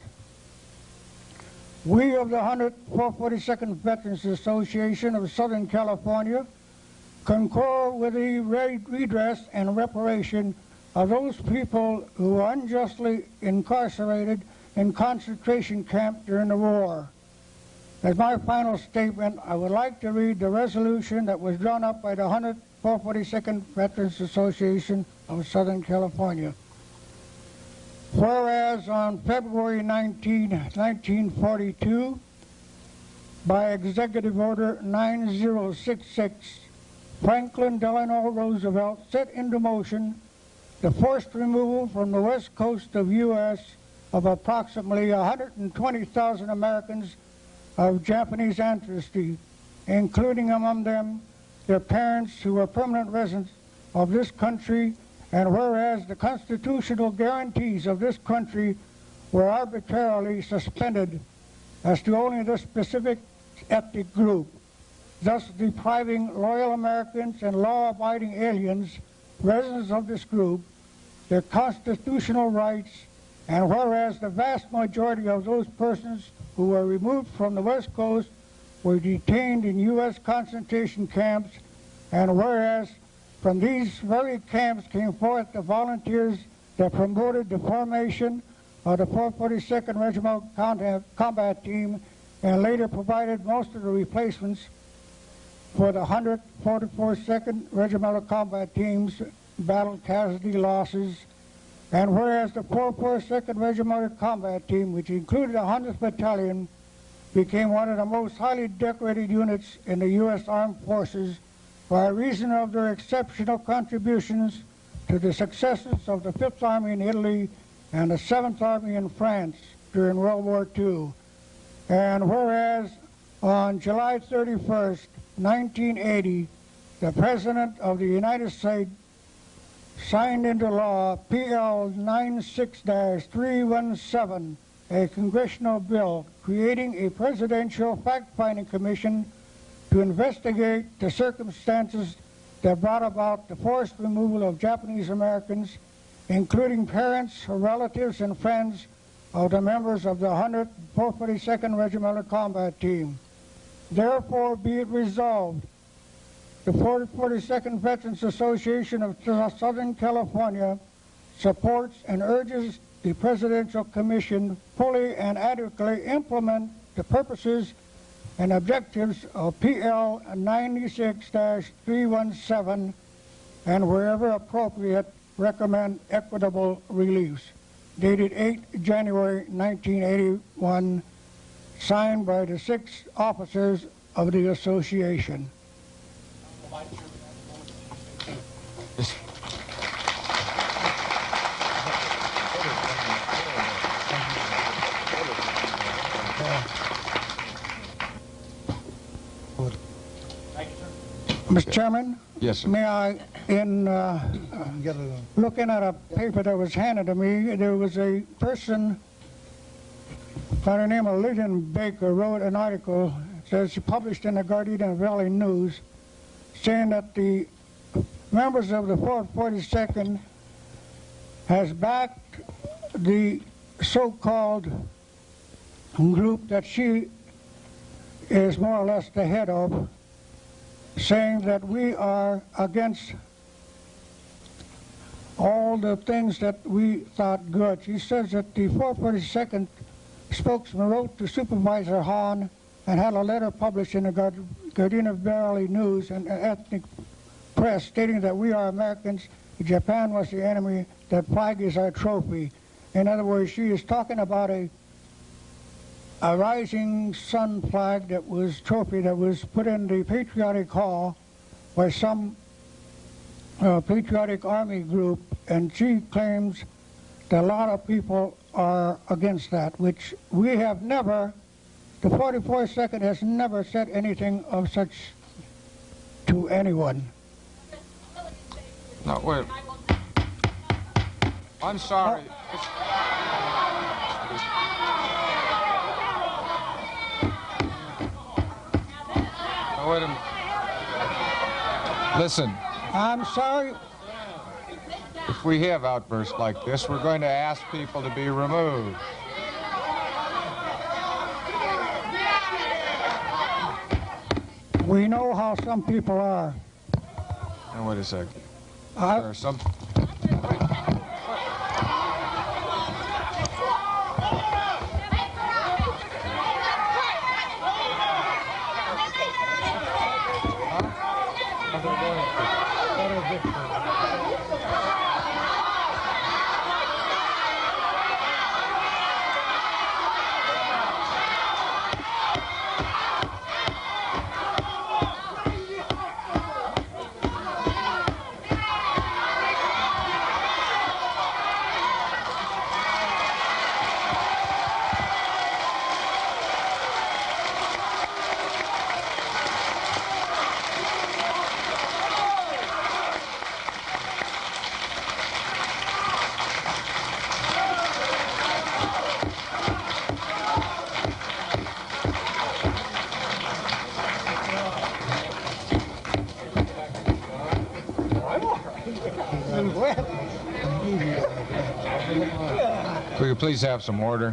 We of the 100th 442nd Veterans Association of Southern California concur with the redress and reparation of those people who were unjustly incarcerated in concentration camps during the war. As my final statement, I would like to read the resolution that was drawn up by the 100th 442nd Veterans Association of Southern California. Whereas on February 19, 1942, by Executive Order 9066, Franklin Delano Roosevelt set into motion the forced removal from the west coast of U.S. of approximately 120,000 Americans of Japanese ancestry, including among them their parents who were permanent residents of this country, and whereas the constitutional guarantees of this country were arbitrarily suspended as to only this specific ethnic group, thus depriving loyal Americans and law-abiding aliens, residents of this group, their constitutional rights, and whereas the vast majority of those persons who were removed from the West Coast were detained in U.S. concentration camps, and whereas from these very camps came forth the volunteers that promoted the formation of the 442nd Regimental Combat Team and later provided most of the replacements for the 144nd Regimental Combat Team's battle casualty losses. And whereas the 442nd Regimental Combat Team, which included the 100th Battalion, became one of the most highly decorated units in the U.S. Armed Forces by reason of their exceptional contributions to the successes of the 5th Army in Italy and the 7th Army in France during World War II. And whereas on July 31st, 1980, the President of the United States signed into law PL 96-317, a congressional bill creating a presidential fact-finding commission to investigate the circumstances that brought about the forced removal of Japanese Americans, including parents, relatives, and friends of the members of the 100th 442nd Regimental Combat Team. Therefore, be it resolved, the 442nd Veterans Association of Southern California supports and urges the Presidential Commission fully and adequately implement the purposes and objectives of PL 96-317 and wherever appropriate recommend equitable reliefs. Dated 8 January 1981, signed by the 6 officers of the association. Mr. Chairman? Yes, sir. May I, in looking at a paper that was handed to me, there was a person by the name of Lillian Baker wrote an article that she published in the Gardena Valley News saying that the members of the 442nd has backed the so-called group that she is more or less the head of, saying that we are against all the things that we thought good. She says that the 442nd spokesman wrote to Supervisor Hahn and had a letter published in the Gardena Valley News and Ethnic Press stating that we are Americans, Japan was the enemy, that flag is our trophy. In other words, she is talking about a rising sun flag that was trophy that was put in the Patriotic Hall by some patriotic army group, and she claims that a lot of people are against that, which we have never, the 44th has never said anything of such to anyone. No, wait. I'm sorry. Wait a minute. Listen. I'm sorry. If we have outbursts like this, we're going to ask people to be removed. We know how some people are. Now, wait a second. There are some... Could you please have some order?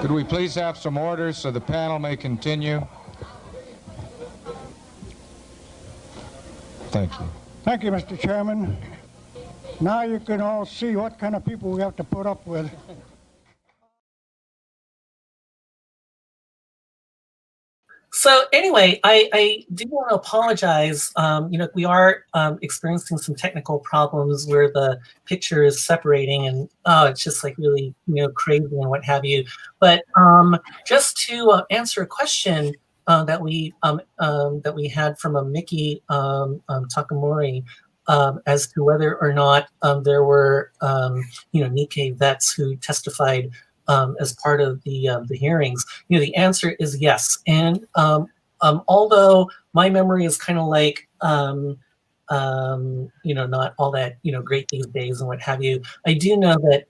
Could we please have some order so the panel may continue? Thank you. Thank you, Mr. Chairman. Now you can all see what kind of people we have to put up with. So anyway, I do want to apologize. We are experiencing some technical problems where the picture is separating, and it's just like really crazy and what have you. But just to answer a question that we had from a Mickey Takamori as to whether or not there were Nikkei vets who testified as part of the hearings, the answer is yes. And although my memory is kind of like not all that great these days and what have you, I do know that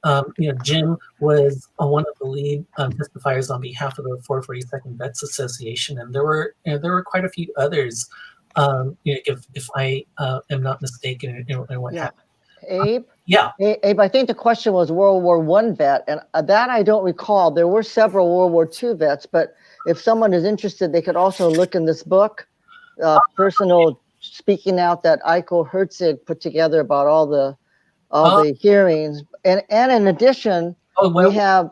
Jim was one of the lead testifiers on behalf of the 442nd Vets Association, and there were quite a few others, if I am not mistaken, and what have you. Abe? Yeah. Abe, I think the question was World War I vet, and that I don't recall. There were several World War II vets, but if someone is interested, they could also look in this book, Personal Speaking Out, that Eiko Herzig put together about all the hearings. And in addition, we have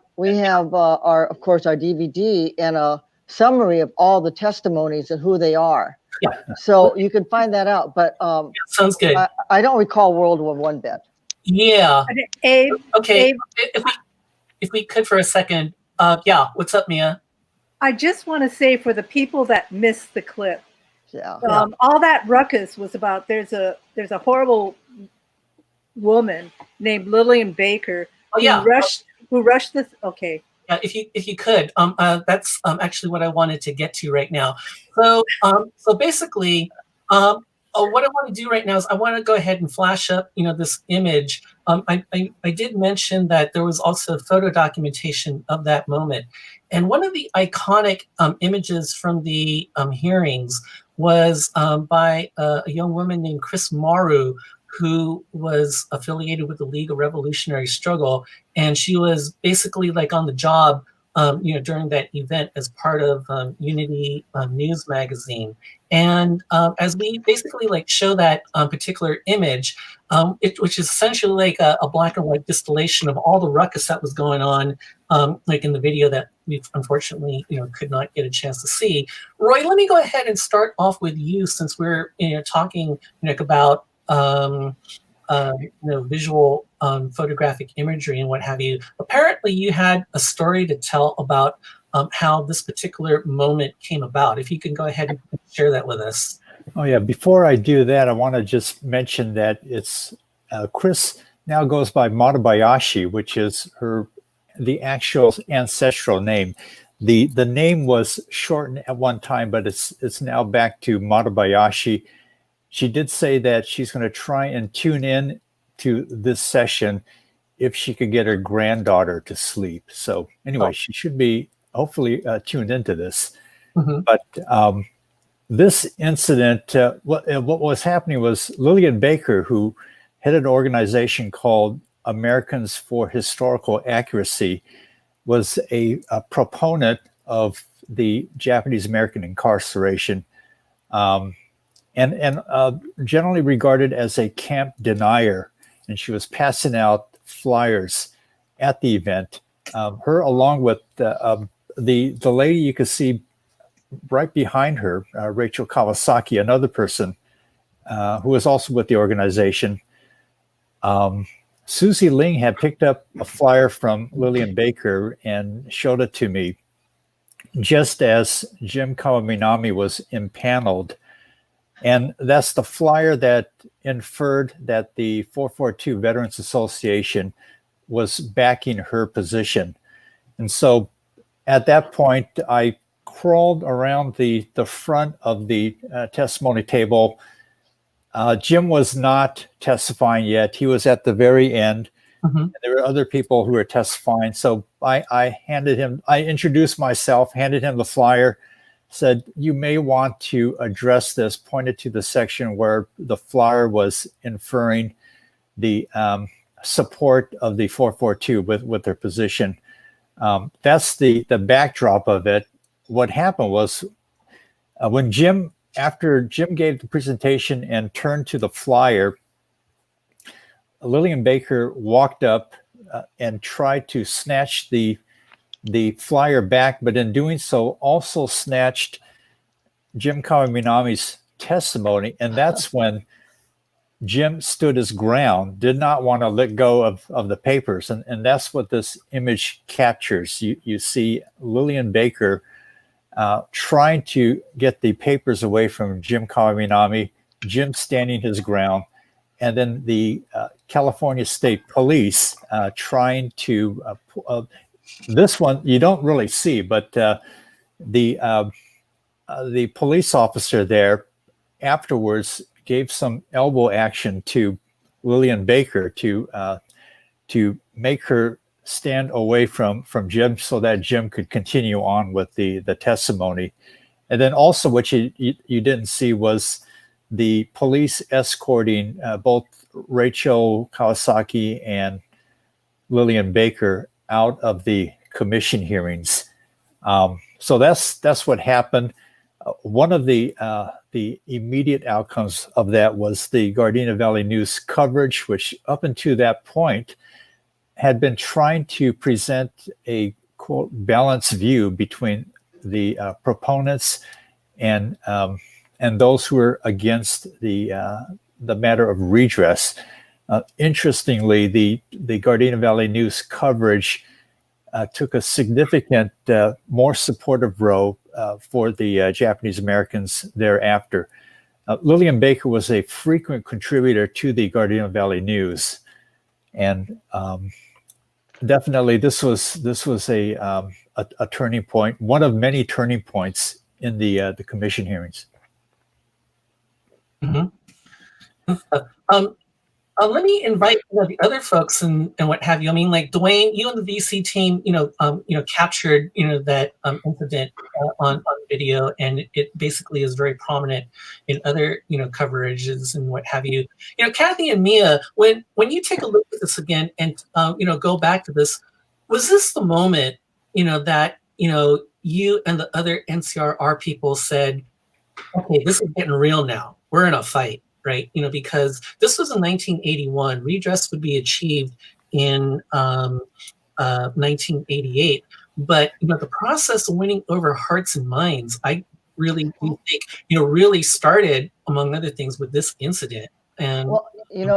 our, of course, our DVD and a summary of all the testimonies and who they are. Yeah. So you can find that out, but sounds good. I don't recall World War I vet. Yeah. Abe. Okay. Abe, if we could for a second. Yeah. What's up, Mia? I just want to say for the people that missed the clip, yeah. All that ruckus was about there's a horrible woman named Lillian Baker who rushed this. Okay. Yeah, if you could, that's actually what I wanted to get to right now. So basically, what I want to do right now is I want to go ahead and flash up, this image. I did mention that there was also photo documentation of that moment, and one of the iconic images from the hearings was by a young woman named Chris Maru, who was affiliated with the League of Revolutionary Struggle, and she was basically like on the job, during that event as part of Unity News magazine. And as we basically like show that particular image, which is essentially like a black and white distillation of all the ruckus that was going on, like in the video that we unfortunately could not get a chance to see. Roy, let me go ahead and start off with you, since we're talking about visual photographic imagery and what have you. Apparently you had a story to tell about how this particular moment came about. If you can go ahead and share that with us. Oh yeah, before I do that, I want to just mention that it's Chris now goes by Matabayashi, which is the actual ancestral name. The name was shortened at one time, but it's now back to Matabayashi. She did say that she's going to try and tune in to this session if she could get her granddaughter to sleep. So anyway, she should be hopefully tuned into this. Mm-hmm. But this incident, what was happening was Lillian Baker, who headed an organization called Americans for Historical Accuracy, was a proponent of the Japanese American incarceration. And generally regarded as a camp denier, and she was passing out flyers at the event. Her, along with the lady you could see right behind her, Rachel Kawasaki, another person who was also with the organization. Susie Ling had picked up a flyer from Lillian Baker and showed it to me just as Jim Kawaminami was impaneled. And that's the flyer that inferred that the 442 Veterans Association was backing her position. And so at that point, I crawled around the front of the testimony table. Jim was not testifying yet. He was at the very end. Mm-hmm. And there were other people who were testifying. So I introduced myself, handed him the flyer, said, you may want to address this, pointed to the section where the flyer was inferring the support of the 442 with their position. That's the backdrop of it. What happened was after Jim gave the presentation and turned to the flyer, Lillian Baker walked up and tried to snatch the flyer back, but in doing so also snatched Jim Kawaminami's testimony. And that's when Jim stood his ground, did not want to let go of the papers. And that's what this image captures. You see Lillian Baker trying to get the papers away from Jim Kawaminami, Jim standing his ground, and then the California State Police trying to, this one you don't really see, but the police officer there afterwards gave some elbow action to Lillian Baker to make her stand away from Jim so that Jim could continue on with the testimony. And then also what you didn't see was the police escorting both Rachel Kawasaki and Lillian Baker out of the commission hearings. So that's what happened. One of the immediate outcomes of that was the Gardena Valley News coverage, which up until that point had been trying to present a quote balanced view between the proponents and those who were against the matter of redress. Interestingly, the Gardena Valley News coverage took a significant, more supportive role for the Japanese Americans thereafter. Lillian Baker was a frequent contributor to the Gardena Valley News, and definitely this was a turning point, one of many turning points in the commission hearings. Mm-hmm. Let me invite the other folks and what have you. I mean, like Dwayne, you and the VC team, captured, that incident on video, and it basically is very prominent in other, coverages and what have you. Kathy and Mia, when you take a look at this again and go back to this, was this the moment, that you and the other NCRR people said, okay, this is getting real now. We're in a fight. Right, because this was in 1981. Redress would be achieved in 1988. But the process of winning over hearts and minds, I really do think really started, among other things, with this incident. And well,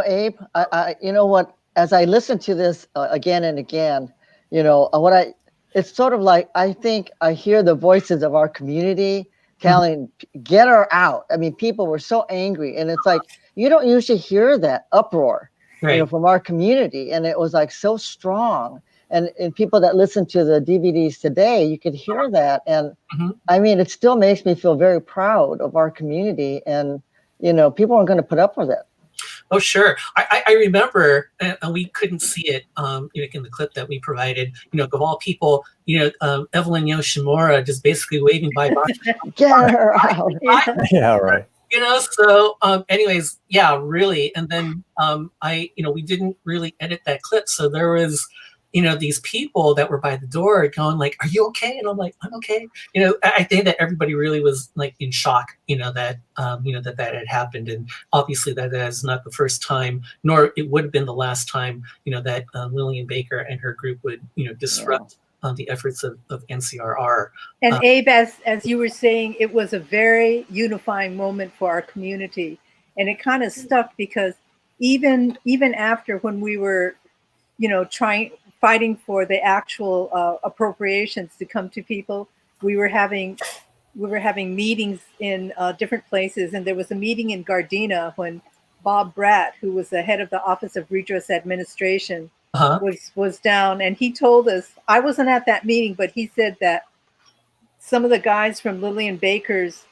Abe, I what? As I listen to this again and again, it's sort of like I think I hear the voices of our community telling, get her out. I mean, people were so angry, and it's like you don't usually hear that uproar, right, from our community, and it was like so strong. And people that listen to the DVDs today, you could hear that, and I mean, it still makes me feel very proud of our community, and people aren't going to put up with it. Oh, sure. I remember, and we couldn't see it in the clip that we provided, of all people, Evelyn Yoshimura just basically waving bye-bye. Get her out. Yeah, right. So anyways, yeah, really. And then we didn't really edit that clip. So there was, these people that were by the door going like, are you okay? And I'm like, I'm okay. I think that everybody really was like in shock, that had happened. And obviously that is not the first time, nor it would have been the last time, that Lillian Baker and her group would, disrupt the efforts of NCRR. And Abe, as you were saying, it was a very unifying moment for our community. And it kind of stuck because even after when we were, fighting for the actual appropriations to come to people, we were having meetings in different places. And there was a meeting in Gardena when Bob Bratt, who was the head of the Office of Redress Administration, was down, and he told us, I wasn't at that meeting, but he said that some of the guys from Lillian Baker's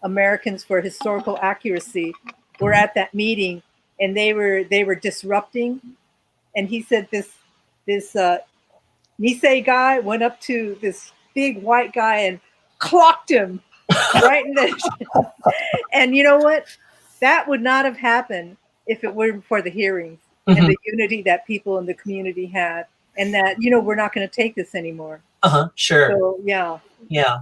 Americans for Historical Accuracy were at that meeting, and they were disrupting. And he said this Nikkei guy went up to this big white guy and clocked him right in the and you know what? That would not have happened if it weren't for the hearings and the unity that people in the community had, and that we're not going to take this anymore. Sure. So yeah. Yeah.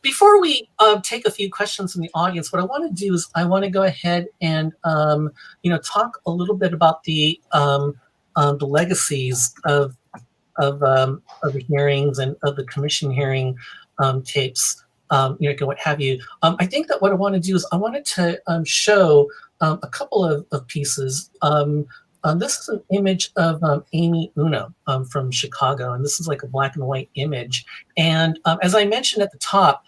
Before we take a few questions from the audience, what I want to do is I want to go ahead and talk a little bit about the legacies of the hearings and of the commission hearing tapes, what have you. I think that what I want to do is I wanted to show a couple of pieces. This is an image of Amy Uno from Chicago, and this is like a black and white image. And as I mentioned at the top,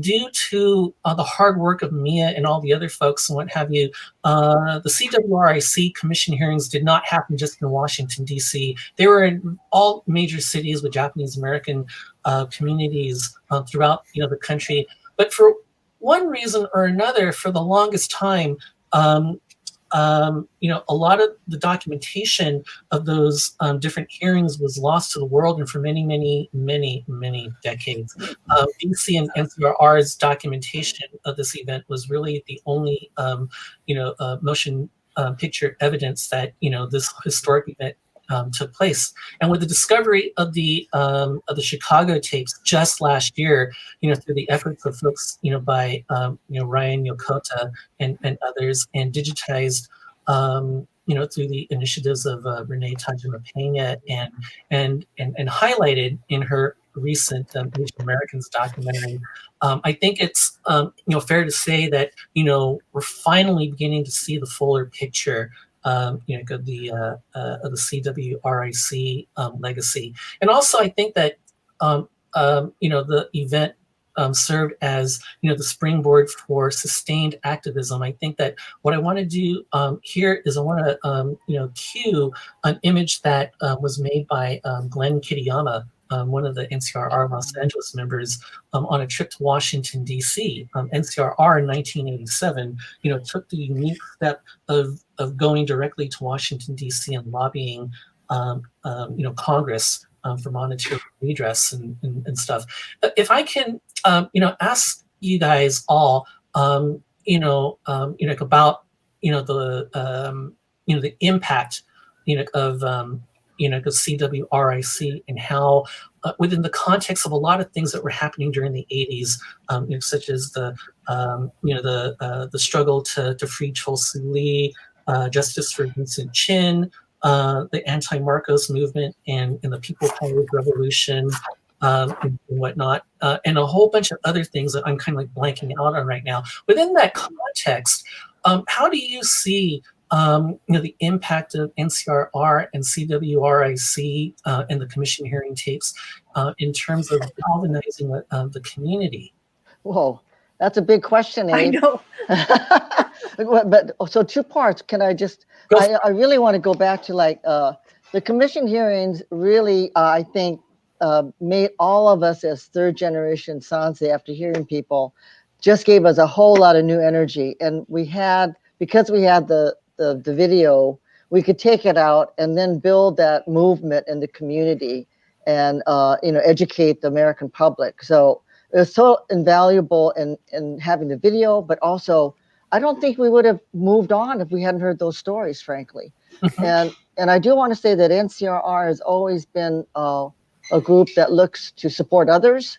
due to the hard work of Mia and all the other folks and what have you, the CWRIC commission hearings did not happen just in Washington, D.C. They were in all major cities with Japanese American communities throughout the country. But for one reason or another, for the longest time, a lot of the documentation of those different hearings was lost to the world, and for many, many, many, many decades. DC and NCRR's documentation of this event was really the only, motion picture evidence that this historic event took place. And with the discovery of the Chicago tapes just last year, through the efforts of folks, by Ryan Yokota and others, and digitized, through the initiatives of Renee Tajima Pena and highlighted in her recent Asian Americans documentary, I think it's fair to say that we're finally beginning to see the fuller picture. Of the CWRIC legacy. And also I think that, the event served as, the springboard for sustained activism. I think that what I want to do here is I want to, cue an image that was made by Glenn Kitayama, one of the NCRR Los Angeles members, on a trip to Washington, D.C. NCRR in 1987, took the unique step of going directly to Washington, D.C. and lobbying, Congress for monetary redress and stuff. If I can, ask you guys all, about, the impact, of, the CWRIC and how, within the context of a lot of things that were happening during the 80s, such as the struggle to free Chol-Soo Lee, justice for Vincent Chin, the anti-Marcos movement and the People Power Revolution, and whatnot, and a whole bunch of other things that I'm kind of like blanking out on right now. Within that context, how do you see the impact of NCRR and CWRIC and the commission hearing tapes in terms of galvanizing the community? Whoa, that's a big question, Abe. I know. But so two parts. Can I just? I really want to go back to the commission hearings. Really, I think made all of us as third generation Sanse, after hearing people, just gave us a whole lot of new energy. And we had, because we had the video, we could take it out and then build that movement in the community and educate the American public. So it was so invaluable in having the video, but also I don't think we would have moved on if we hadn't heard those stories, frankly. And I do want to say that NCRR has always been a group that looks to support others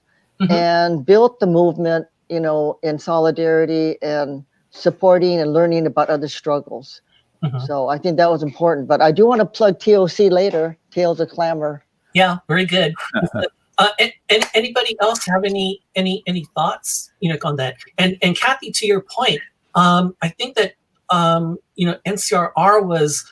and built the movement, in solidarity and supporting and learning about other struggles. So I think that was important. But I do want to plug TOC later, Tales of Clamor. Yeah, very good. Anybody else have any thoughts, on that? And Kathy, to your point, I think that NCRR was,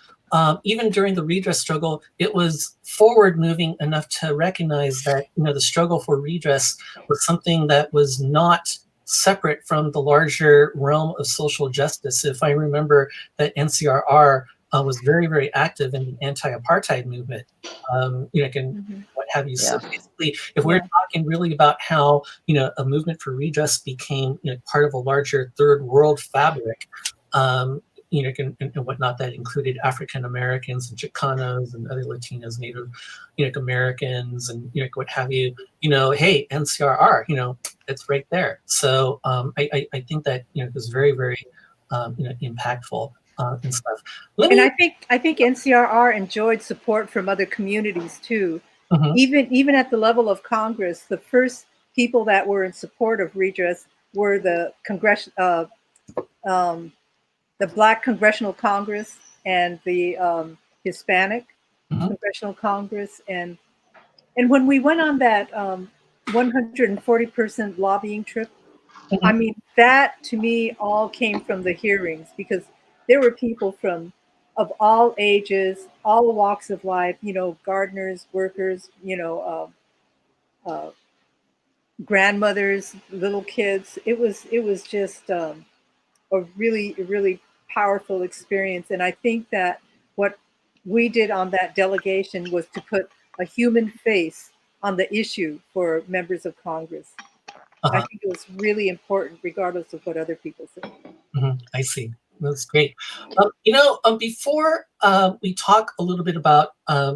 even during the redress struggle, it was forward moving enough to recognize that the struggle for redress was something that was not separate from the larger realm of social justice. If I remember that NCRR was very, very active in the anti-apartheid movement, what have you. So basically, if we're talking really about how, a movement for redress became, part of a larger third world fabric, and whatnot, that included African Americans and Chicanos and other Latinos, Native, Americans, and what have you. Hey, NCRR, it's right there. So I think that it was very, very impactful and stuff. I think NCRR enjoyed support from other communities too. Even at the level of Congress, the first people that were in support of redress were the Black Congressional Congress and the Hispanic Congressional Congress, and when we went on that 140-person lobbying trip, I mean, that to me all came from the hearings, because there were people of all ages, all walks of life, you know, gardeners, workers, you know, grandmothers, little kids. It was just a really powerful experience. And I think that what we did on that delegation was to put a human face on the issue for members of Congress. I think it was really important, regardless of what other people say. I see. That's great. You know, before we talk a little bit about,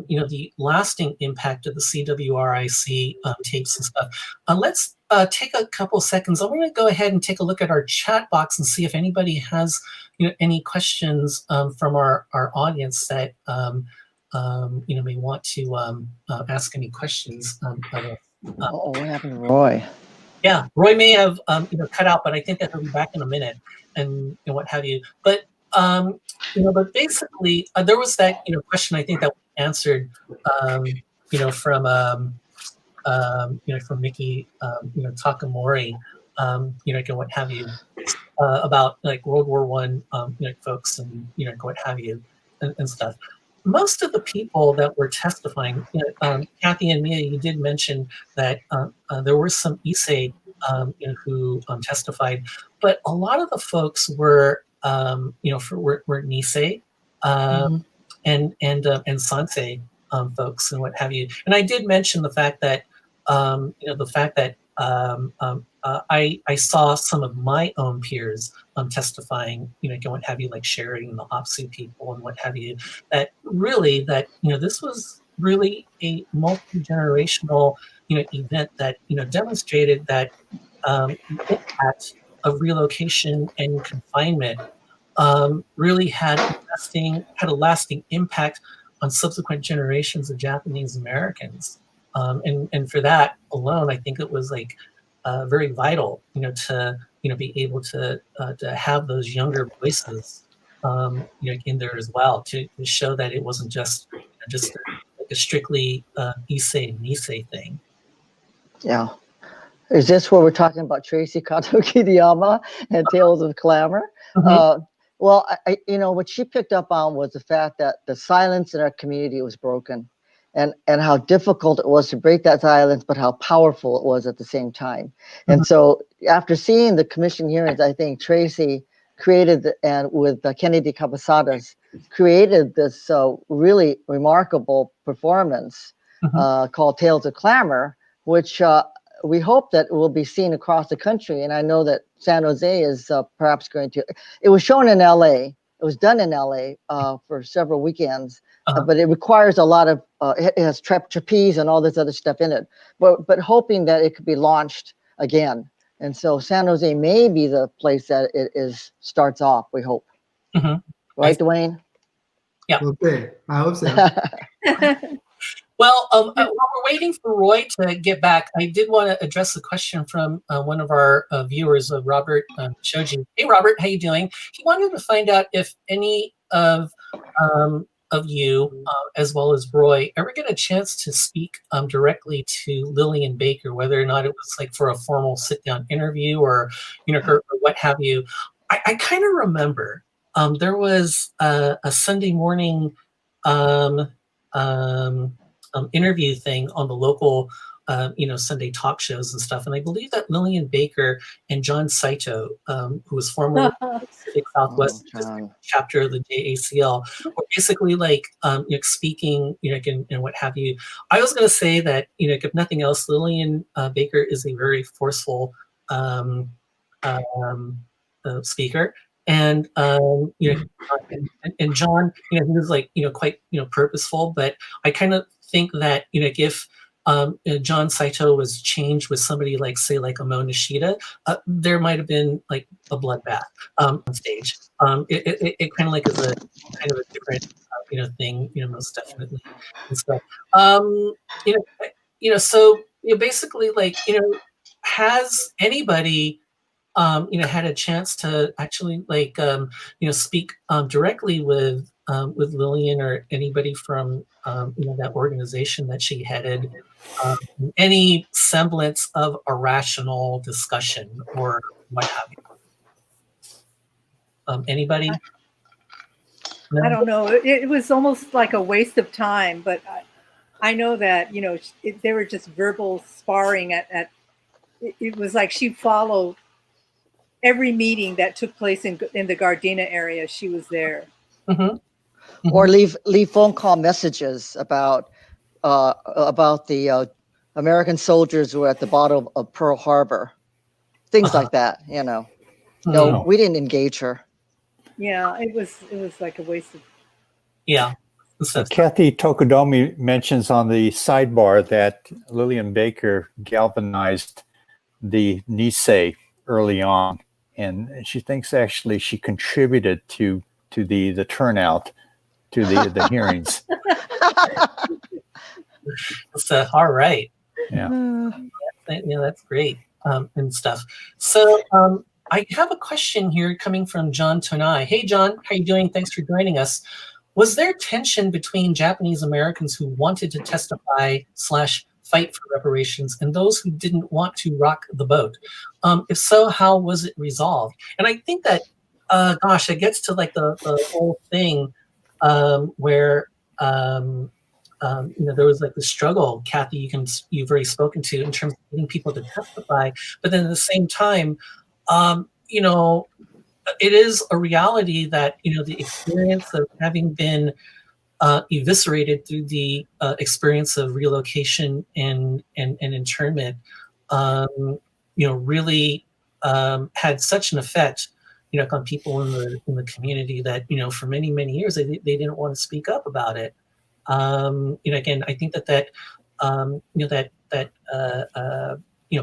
you know, the lasting impact of the CWRIC tapes and stuff, let's take a couple seconds. I want to go ahead and take a look at our chat box and see if anybody has, you know, any questions from our audience that, you know, may want to ask any questions. What happened to Roy? Yeah, Roy may have you know, cut out, but I think that he'll be back in a minute, and what have you. But you know, but basically, there was that, you know, question I think that we answered, you know, from you know, from Mickey, you know, Takamori, you know, and what have you, about like World War I, you know, folks, and you know, what have you, and stuff. Most of the people that were testifying, you know, Kathy and Mia, you did mention that there were some Issei, you know, who testified, but a lot of the folks were, you know, were Nisei, and Sansei folks, and what have you. And I did mention the fact that, you know, the fact that I saw some of my own peers testifying, you know, and what have you, like sharing the OPSU people and what have you, that really, that, you know, this was really a multi-generational, you know, event that, you know, demonstrated that the impact of relocation and confinement really had a lasting impact on subsequent generations of Japanese Americans. And for that alone, I think it was like very vital, you know, to, you know, be able to have those younger voices, you know, in there as well, to show that it wasn't just, you know, just like a strictly Issei and Nisei thing. Yeah. Is this where we're talking about Tracy Kato Kitayama and Tales of Clamor? Well, you know, what she picked up on was the fact that the silence in our community was broken, and how difficult it was to break that silence, but how powerful it was at the same time. And so after seeing the commission hearings, I think Tracy created, and with Kennedy Capasadas, created this really remarkable performance called Tales of Clamor, which we hope that it will be seen across the country. And I know that San Jose is perhaps going to, it was shown in LA, it was done in LA for several weekends, but it requires a lot of, it has trapeze and all this other stuff in it, but hoping that it could be launched again. And so San Jose may be the place that it starts off, we hope. Right, Dwayne? Yeah. Okay, I hope so. Well, while we're waiting for Roy to get back, I did want to address the question from one of our viewers, Robert Shoji. Hey, Robert, how you doing? He wanted to find out if any of you, as well as Roy, ever get a chance to speak directly to Lillian Baker, whether or not it was like for a formal sit-down interview or, you know, or what have you. I kind of remember there was a Sunday morning interview thing on the local, you know, Sunday talk shows and stuff. And I believe that Lillian Baker and John Saito, who was formerly the Pacific Southwest chapter of the JACL, were basically like, you know, speaking, you know, and what have you. I was going to say that, you know, if nothing else, Lillian Baker is a very forceful speaker. And you know, and John, you know, he was like, you know, quite, you know, purposeful. But I kind of think that, you know, if John Saito was changed with somebody like, say, like Amo Nishida, there might have been like a bloodbath on stage. It kind of like is a kind of a different, you know, thing, you know, most definitely. And so, you know, so you know, basically, like, you know, has anybody had a chance to actually speak directly with Lillian or anybody from that organization that she headed, any semblance of a rational discussion or what have you? Anybody? No? I don't know. It was almost like a waste of time, but I know that, they were just verbal sparring it was like she followed every meeting that took place in the Gardena area. She was there. Mm-hmm. Mm-hmm. Or leave phone call messages about the American soldiers who were at the bottom of Pearl Harbor, things like that. No, we didn't engage her. Yeah, it was like a waste of. Yeah. Kathy Tokodomi mentions on the sidebar that Lillian Baker galvanized the Nikkei early on, and she thinks actually she contributed to the turnout to the hearings. So, all right. Yeah. That's great and stuff. So I have a question here coming from John Tonai. Hey, John, how you doing? Thanks for joining us. Was there tension between Japanese Americans who wanted to testify / fight for reparations and those who didn't want to rock the boat? If so, how was it resolved? And I think that, it gets to like the whole thing where there was like the struggle, Kathy, you've already spoken to in terms of getting people to testify, but then at the same time, it is a reality that the experience of having been eviscerated through the experience of relocation and internment, really had such an effect, on people in the community that for many years they didn't want to speak up about it. Again, I think that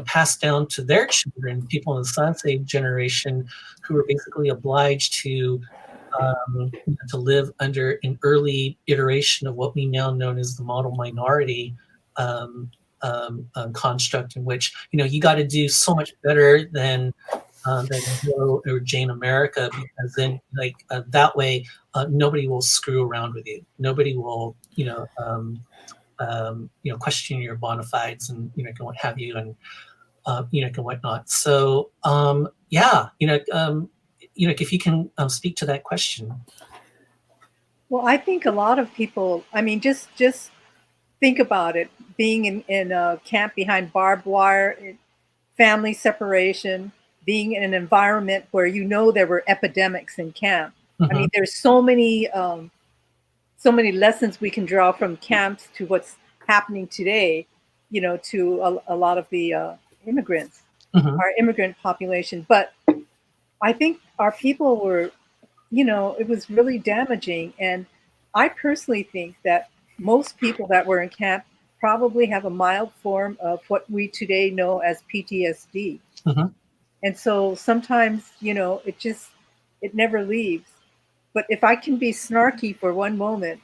passed down to their children, people in the Sansei generation, who were basically obliged to live under an early iteration of what we now know as the model minority construct, in which you got to do so much better than Joe or Jane America, because then that way nobody will screw around with you. Nobody will question your bona fides and what have you, and and whatnot. So if you can speak to that question. Well, I think a lot of people, just think about it, being in a camp behind barbed wire, family separation, being in an environment where there were epidemics in camp. Mm-hmm. There's so many lessons we can draw from camps to what's happening today, to a lot of the immigrants, Mm-hmm. our immigrant population. But I think our people were, it was really damaging. And I personally think that most people that were in camp probably have a mild form of what we today know as PTSD. Mm-hmm. And so sometimes, it never leaves. But if I can be snarky for one moment,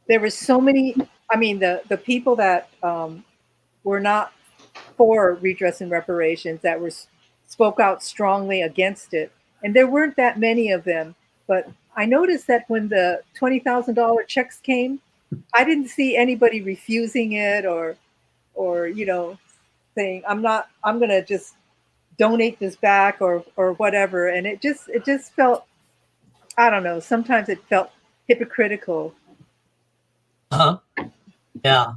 there were so many, the people that were not for redress and reparations, that spoke out strongly against it. And there weren't that many of them. But I noticed that when the $20,000 checks came, I didn't see anybody refusing it or saying, I'm going to just donate this back or whatever. And it just felt, I don't know, sometimes it felt hypocritical. Uh-huh. Yeah.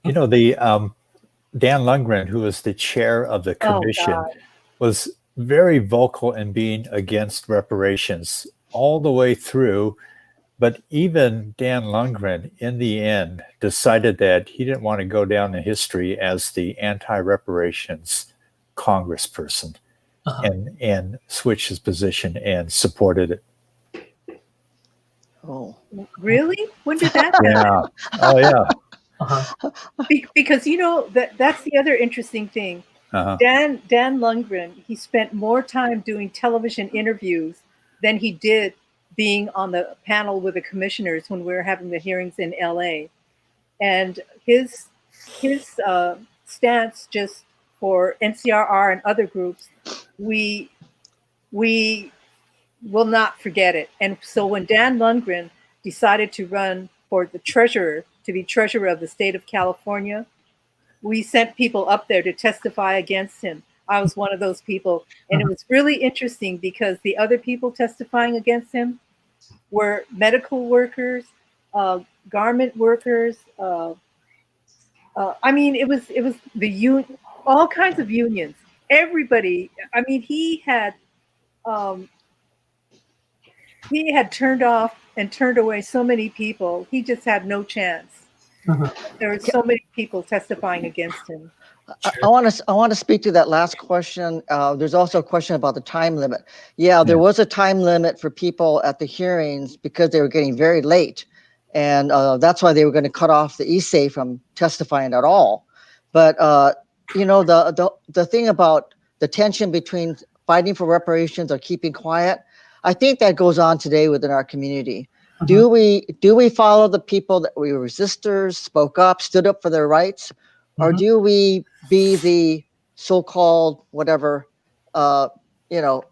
The Dan Lundgren, who was the chair of the commission, was very vocal in being against reparations all the way through. But even Dan Lundgren, in the end, decided that he didn't want to go down in history as the anti-reparations congressperson, and switched his position and supported it. Oh, really? When did that happen? Yeah. Oh, yeah. Uh-huh. Because that's the other interesting thing. Uh-huh. Dan Lundgren, he spent more time doing television interviews than he did being on the panel with the commissioners when we were having the hearings in LA. And his stance just for NCRR and other groups, we will not forget it. And so when Dan Lundgren decided to run for the treasurer, to be treasurer of the state of California, we sent people up there to testify against him. I was one of those people. And it was really interesting because the other people testifying against him were medical workers, garment workers. I mean, it was the all kinds of unions. Everybody. I mean, he had turned off and turned away so many people. He just had no chance. There were so many people testifying against him. I want to speak to that last question. There's also a question about the time limit. Yeah, there was a time limit for people at the hearings because they were getting very late, and that's why they were going to cut off the ESA from testifying at all. But you know, the thing about the tension between fighting for reparations or keeping quiet, I think that goes on today within our community. Do we follow the people that were resistors, spoke up, stood up for their rights? Or do we be the so-called whatever, you know,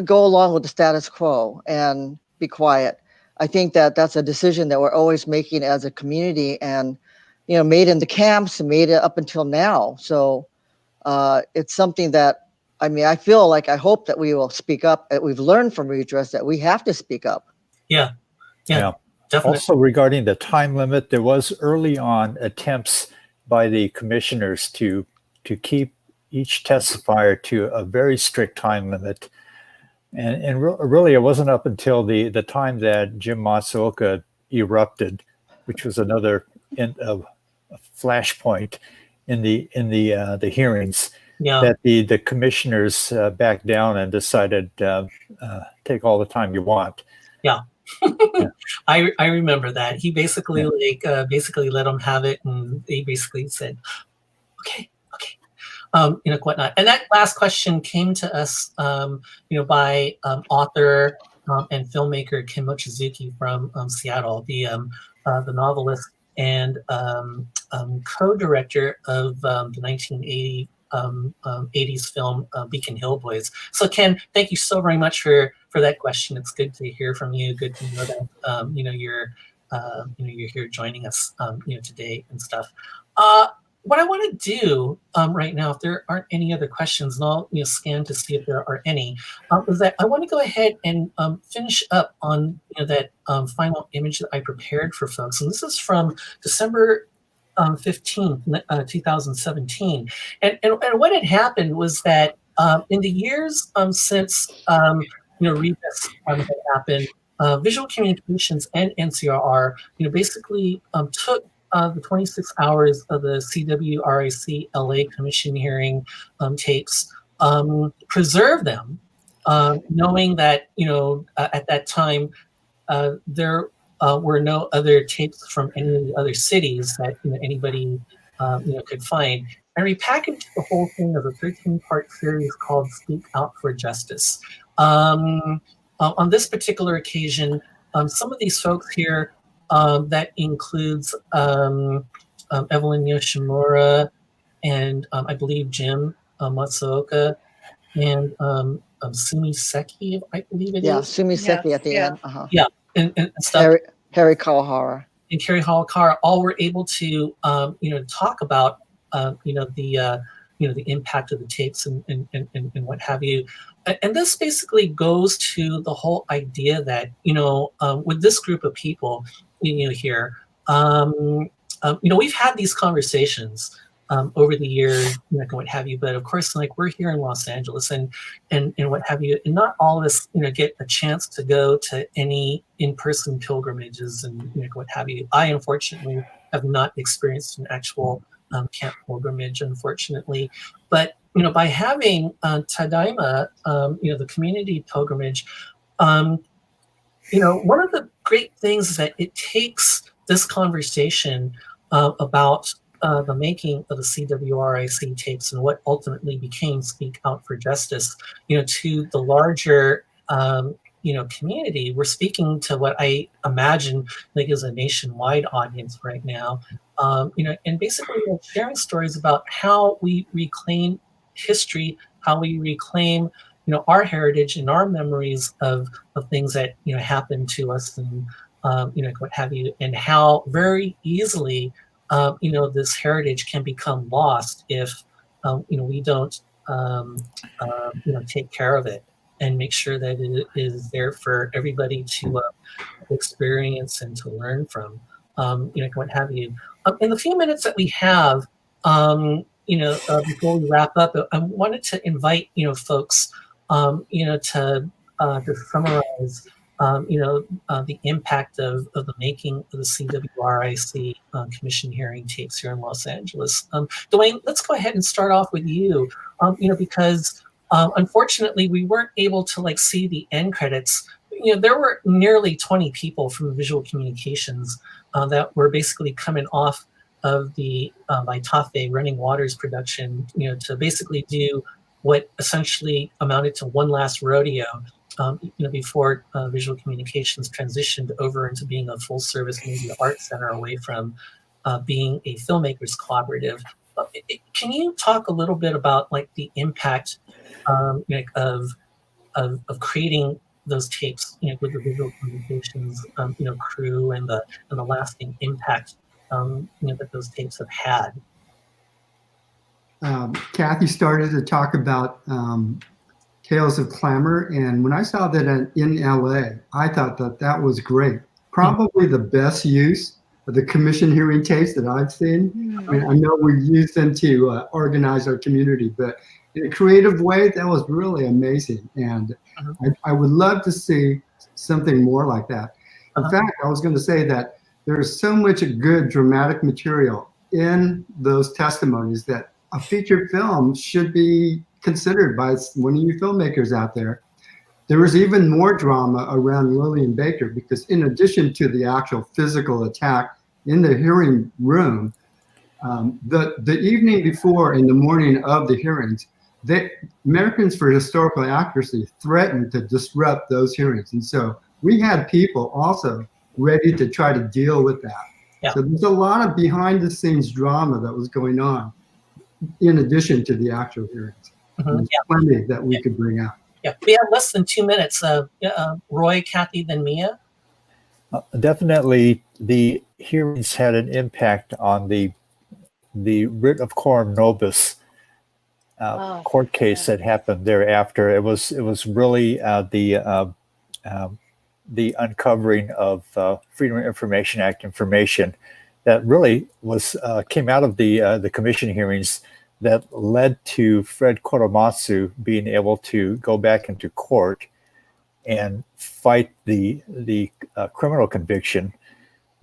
go along with the status quo and be quiet? I think that that's a decision that we're always making as a community, and you know, made in the camps and made it up until now. So it's something that, I mean, I feel like, I hope that we will speak up. That we've learned from Redress that we have to speak up. Yeah, definitely. Also, regarding the time limit, there was early on attempts by the commissioners to keep each testifier to a very strict time limit. And really, it wasn't up until the time that Jim Matsuoka erupted, which was another flashpoint in the hearings, that the commissioners backed down and decided take all the time you want. Yeah. I remember that. He basically basically let them have it, and they basically said, okay. You know, whatnot. And that last question came to us, you know, by author and filmmaker Kim Mochizuki from Seattle, the novelist and co-director of the 1980s film Beacon Hill Boys. So Ken, thank you so very much for that question. It's good to hear from you. Good to know that you know, you're here joining us you know, today and stuff. What I want to do right now, if there aren't any other questions, and I'll scan to see if there are any, is that I want to go ahead and finish up on that final image that I prepared for folks. And this is from December 15th, 2017. And what had happened was that in the years since Redress had happened, Visual Communications and NCRR basically took the 26 hours of the CWRIC LA Commission hearing tapes, preserve them, knowing that at that time there were no other tapes from any of the other cities that anybody could find, and repackaged the whole thing as a 13-part series called "Speak Out for Justice." On this particular occasion, some of these folks here. That includes Evelyn Yoshimura and I believe Jim Matsuoka and Sumi Seki, I believe it is. Yeah, Sumi Seki at the end. Yeah, and stuff. Harry Kawahara. And Kerry Kawahara all were able to talk about the impact of the tapes and what have you. And this basically goes to the whole idea that with this group of people here, we've had these conversations over the years, and what have you. But of course, like, we're here in Los Angeles, and what have you, and not all of us get a chance to go to any in-person pilgrimages and what have you. I unfortunately have not experienced an actual camp pilgrimage, unfortunately, but by having TADAIMA, the community pilgrimage, one of the great things is that it takes this conversation about the making of the CWRIC tapes and what ultimately became Speak Out for Justice, to the larger community. We're speaking to what I imagine like is a nationwide audience right now. and basically sharing stories about how we reclaim history, how we reclaim, our heritage and our memories of things that, happened to us and, what have you, and how very easily, this heritage can become lost if, we don't, take care of it and make sure that it is there for everybody to experience and to learn from, what have you. In the few minutes that we have, before we wrap up, I wanted to invite, folks, to summarize, the impact of the making of the CWRIC commission hearing tapes here in Los Angeles. Dwayne, let's go ahead and start off with you, because unfortunately we weren't able to see the end credits. There were nearly 20 people from Visual Communications that were basically coming off of the Vaitafe Running Waters production, to basically do what essentially amounted to one last rodeo, before Visual Communications transitioned over into being a full-service media arts center away from being a filmmakers collaborative. Can you talk a little bit about the impact of creating those tapes, with the Visual Communications, crew and the lasting impact, that those tapes have had? Kathy started to talk about Tales of Clamor, and when I saw that in LA, I thought that was great. Probably the best use of the commission hearing tapes that I've seen. I mean, I know we use them to organize our community, but in a creative way, that was really amazing. And I would love to see something more like that. In fact, I was going to say that there's so much good dramatic material in those testimonies that a feature film should be considered by one of you filmmakers out there. There was even more drama around Lillian Baker, because in addition to the actual physical attack in the hearing room, the evening before and the morning of the hearings, Americans for Historical Accuracy threatened to disrupt those hearings. And so we had people also ready to try to deal with that. Yeah. So there's a lot of behind the scenes drama that was going on in addition to the actual hearings. There's plenty that we could bring out. Yeah, we have less than 2 minutes. Roy, Kathy, then Mia. Definitely, the hearings had an impact on the writ of coram nobis court case that happened thereafter. It was really the uncovering of Freedom of Information Act information that really came out of the commission hearings that led to Fred Korematsu being able to go back into court and fight the criminal conviction.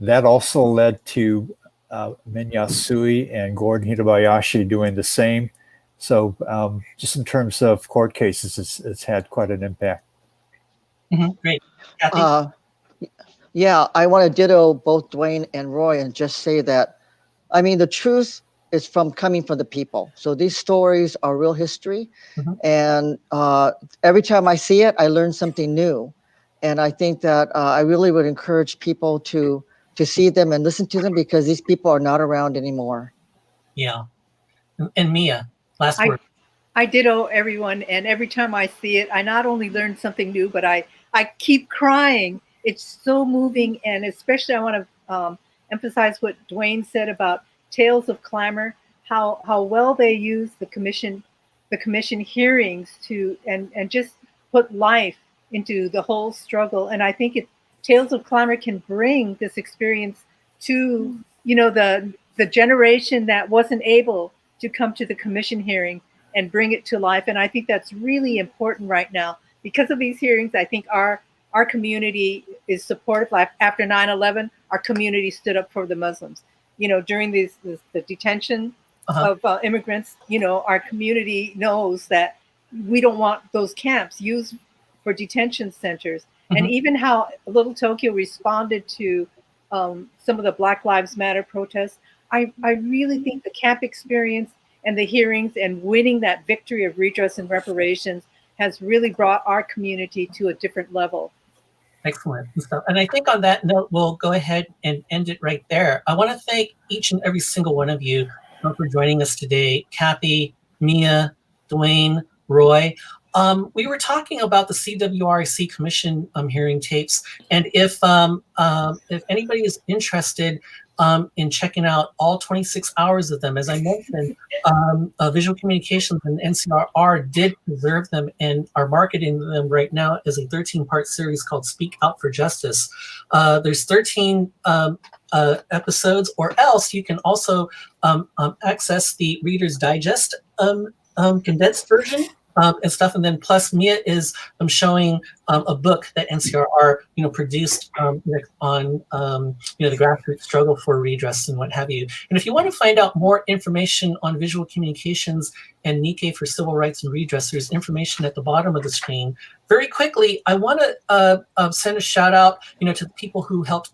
That also led to Minya Sui and Gordon Hirabayashi doing the same. So just in terms of court cases, it's had quite an impact. Great. Kathy? Yeah, I want to ditto both Dwayne and Roy and just say that, I mean, the truth is coming from the people. So these stories are real history. And every time I see it, I learn something new. And I think that I really would encourage people to see them and listen to them, because these people are not around anymore. Yeah. And Mia, last word. I ditto everyone. And every time I see it, I not only learn something new, but I keep crying. It's so moving. And especially I want to emphasize what Dwayne said about Tales of Clamor, how well they use the commission hearings to and just put life into the whole struggle. And I think Tales of Clamor can bring this experience to the generation that wasn't able to come to the commission hearing and bring it to life. And I think that's really important right now. Because of these hearings, I think our community is supportive. Like after 9/11, our community stood up for the Muslims. During the detention of immigrants, our community knows that we don't want those camps used for detention centers. And even how Little Tokyo responded to some of the Black Lives Matter protests, I really think the camp experience and the hearings and winning that victory of redress and reparations has really brought our community to a different level. Excellent. And I think on that note, we'll go ahead and end it right there. I want to thank each and every single one of you for joining us today. Kathy, Mia, Dwayne, Roy. We were talking about the CWRIC Commission hearing tapes, and if anybody is interested in checking out all 26 hours of them, as I mentioned, Visual Communications and NCRR did preserve them and are marketing them right now as a 13-part series called Speak Out for Justice. There's 13 episodes, or else you can also access the Reader's Digest condensed version and stuff. And then plus Mia is showing a book that NCRR produced on the grassroots struggle for redress and what have you. And if you want to find out more information on Visual Communications and Nikkei for Civil Rights and Redress, there's information at the bottom of the screen. Very quickly, I want to send a shout out to the people who helped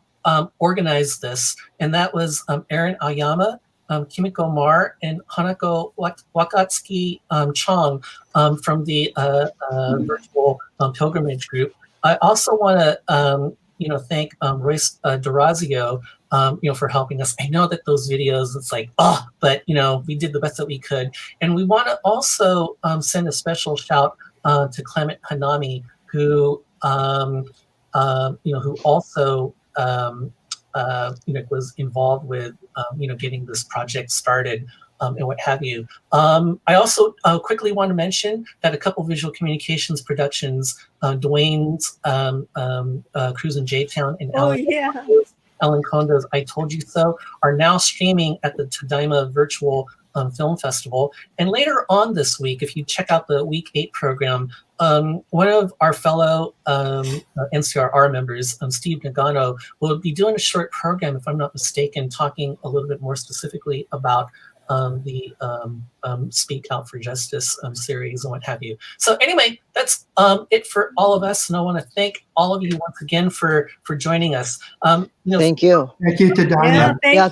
organize this, and that was Aaron Ayama, Kimiko Mar, and Hanako Wakatsuki Chong from the virtual pilgrimage group. I also want to thank Royce Durazio for helping us. I know that those videos, it's like, but we did the best that we could. And we want to also send a special shout to Clement Hanami, who who also was involved with getting this project started and what have you. I also quickly want to mention that a couple Visual Communications productions, Dwayne's Cruise in J-Town and Ellen Kondo's I Told You So, are now streaming at the TADAIMA Virtual Film Festival. And later on this week, if you check out the Week 8 program, one of our fellow NCRR members, Steve Nagano, will be doing a short program, if I'm not mistaken, talking a little bit more specifically about the Speak Out for Justice series and what have you. So anyway, that's it for all of us, and I want to thank all of you once again for joining us. Thank you. Thank you to Donna. Yeah, thank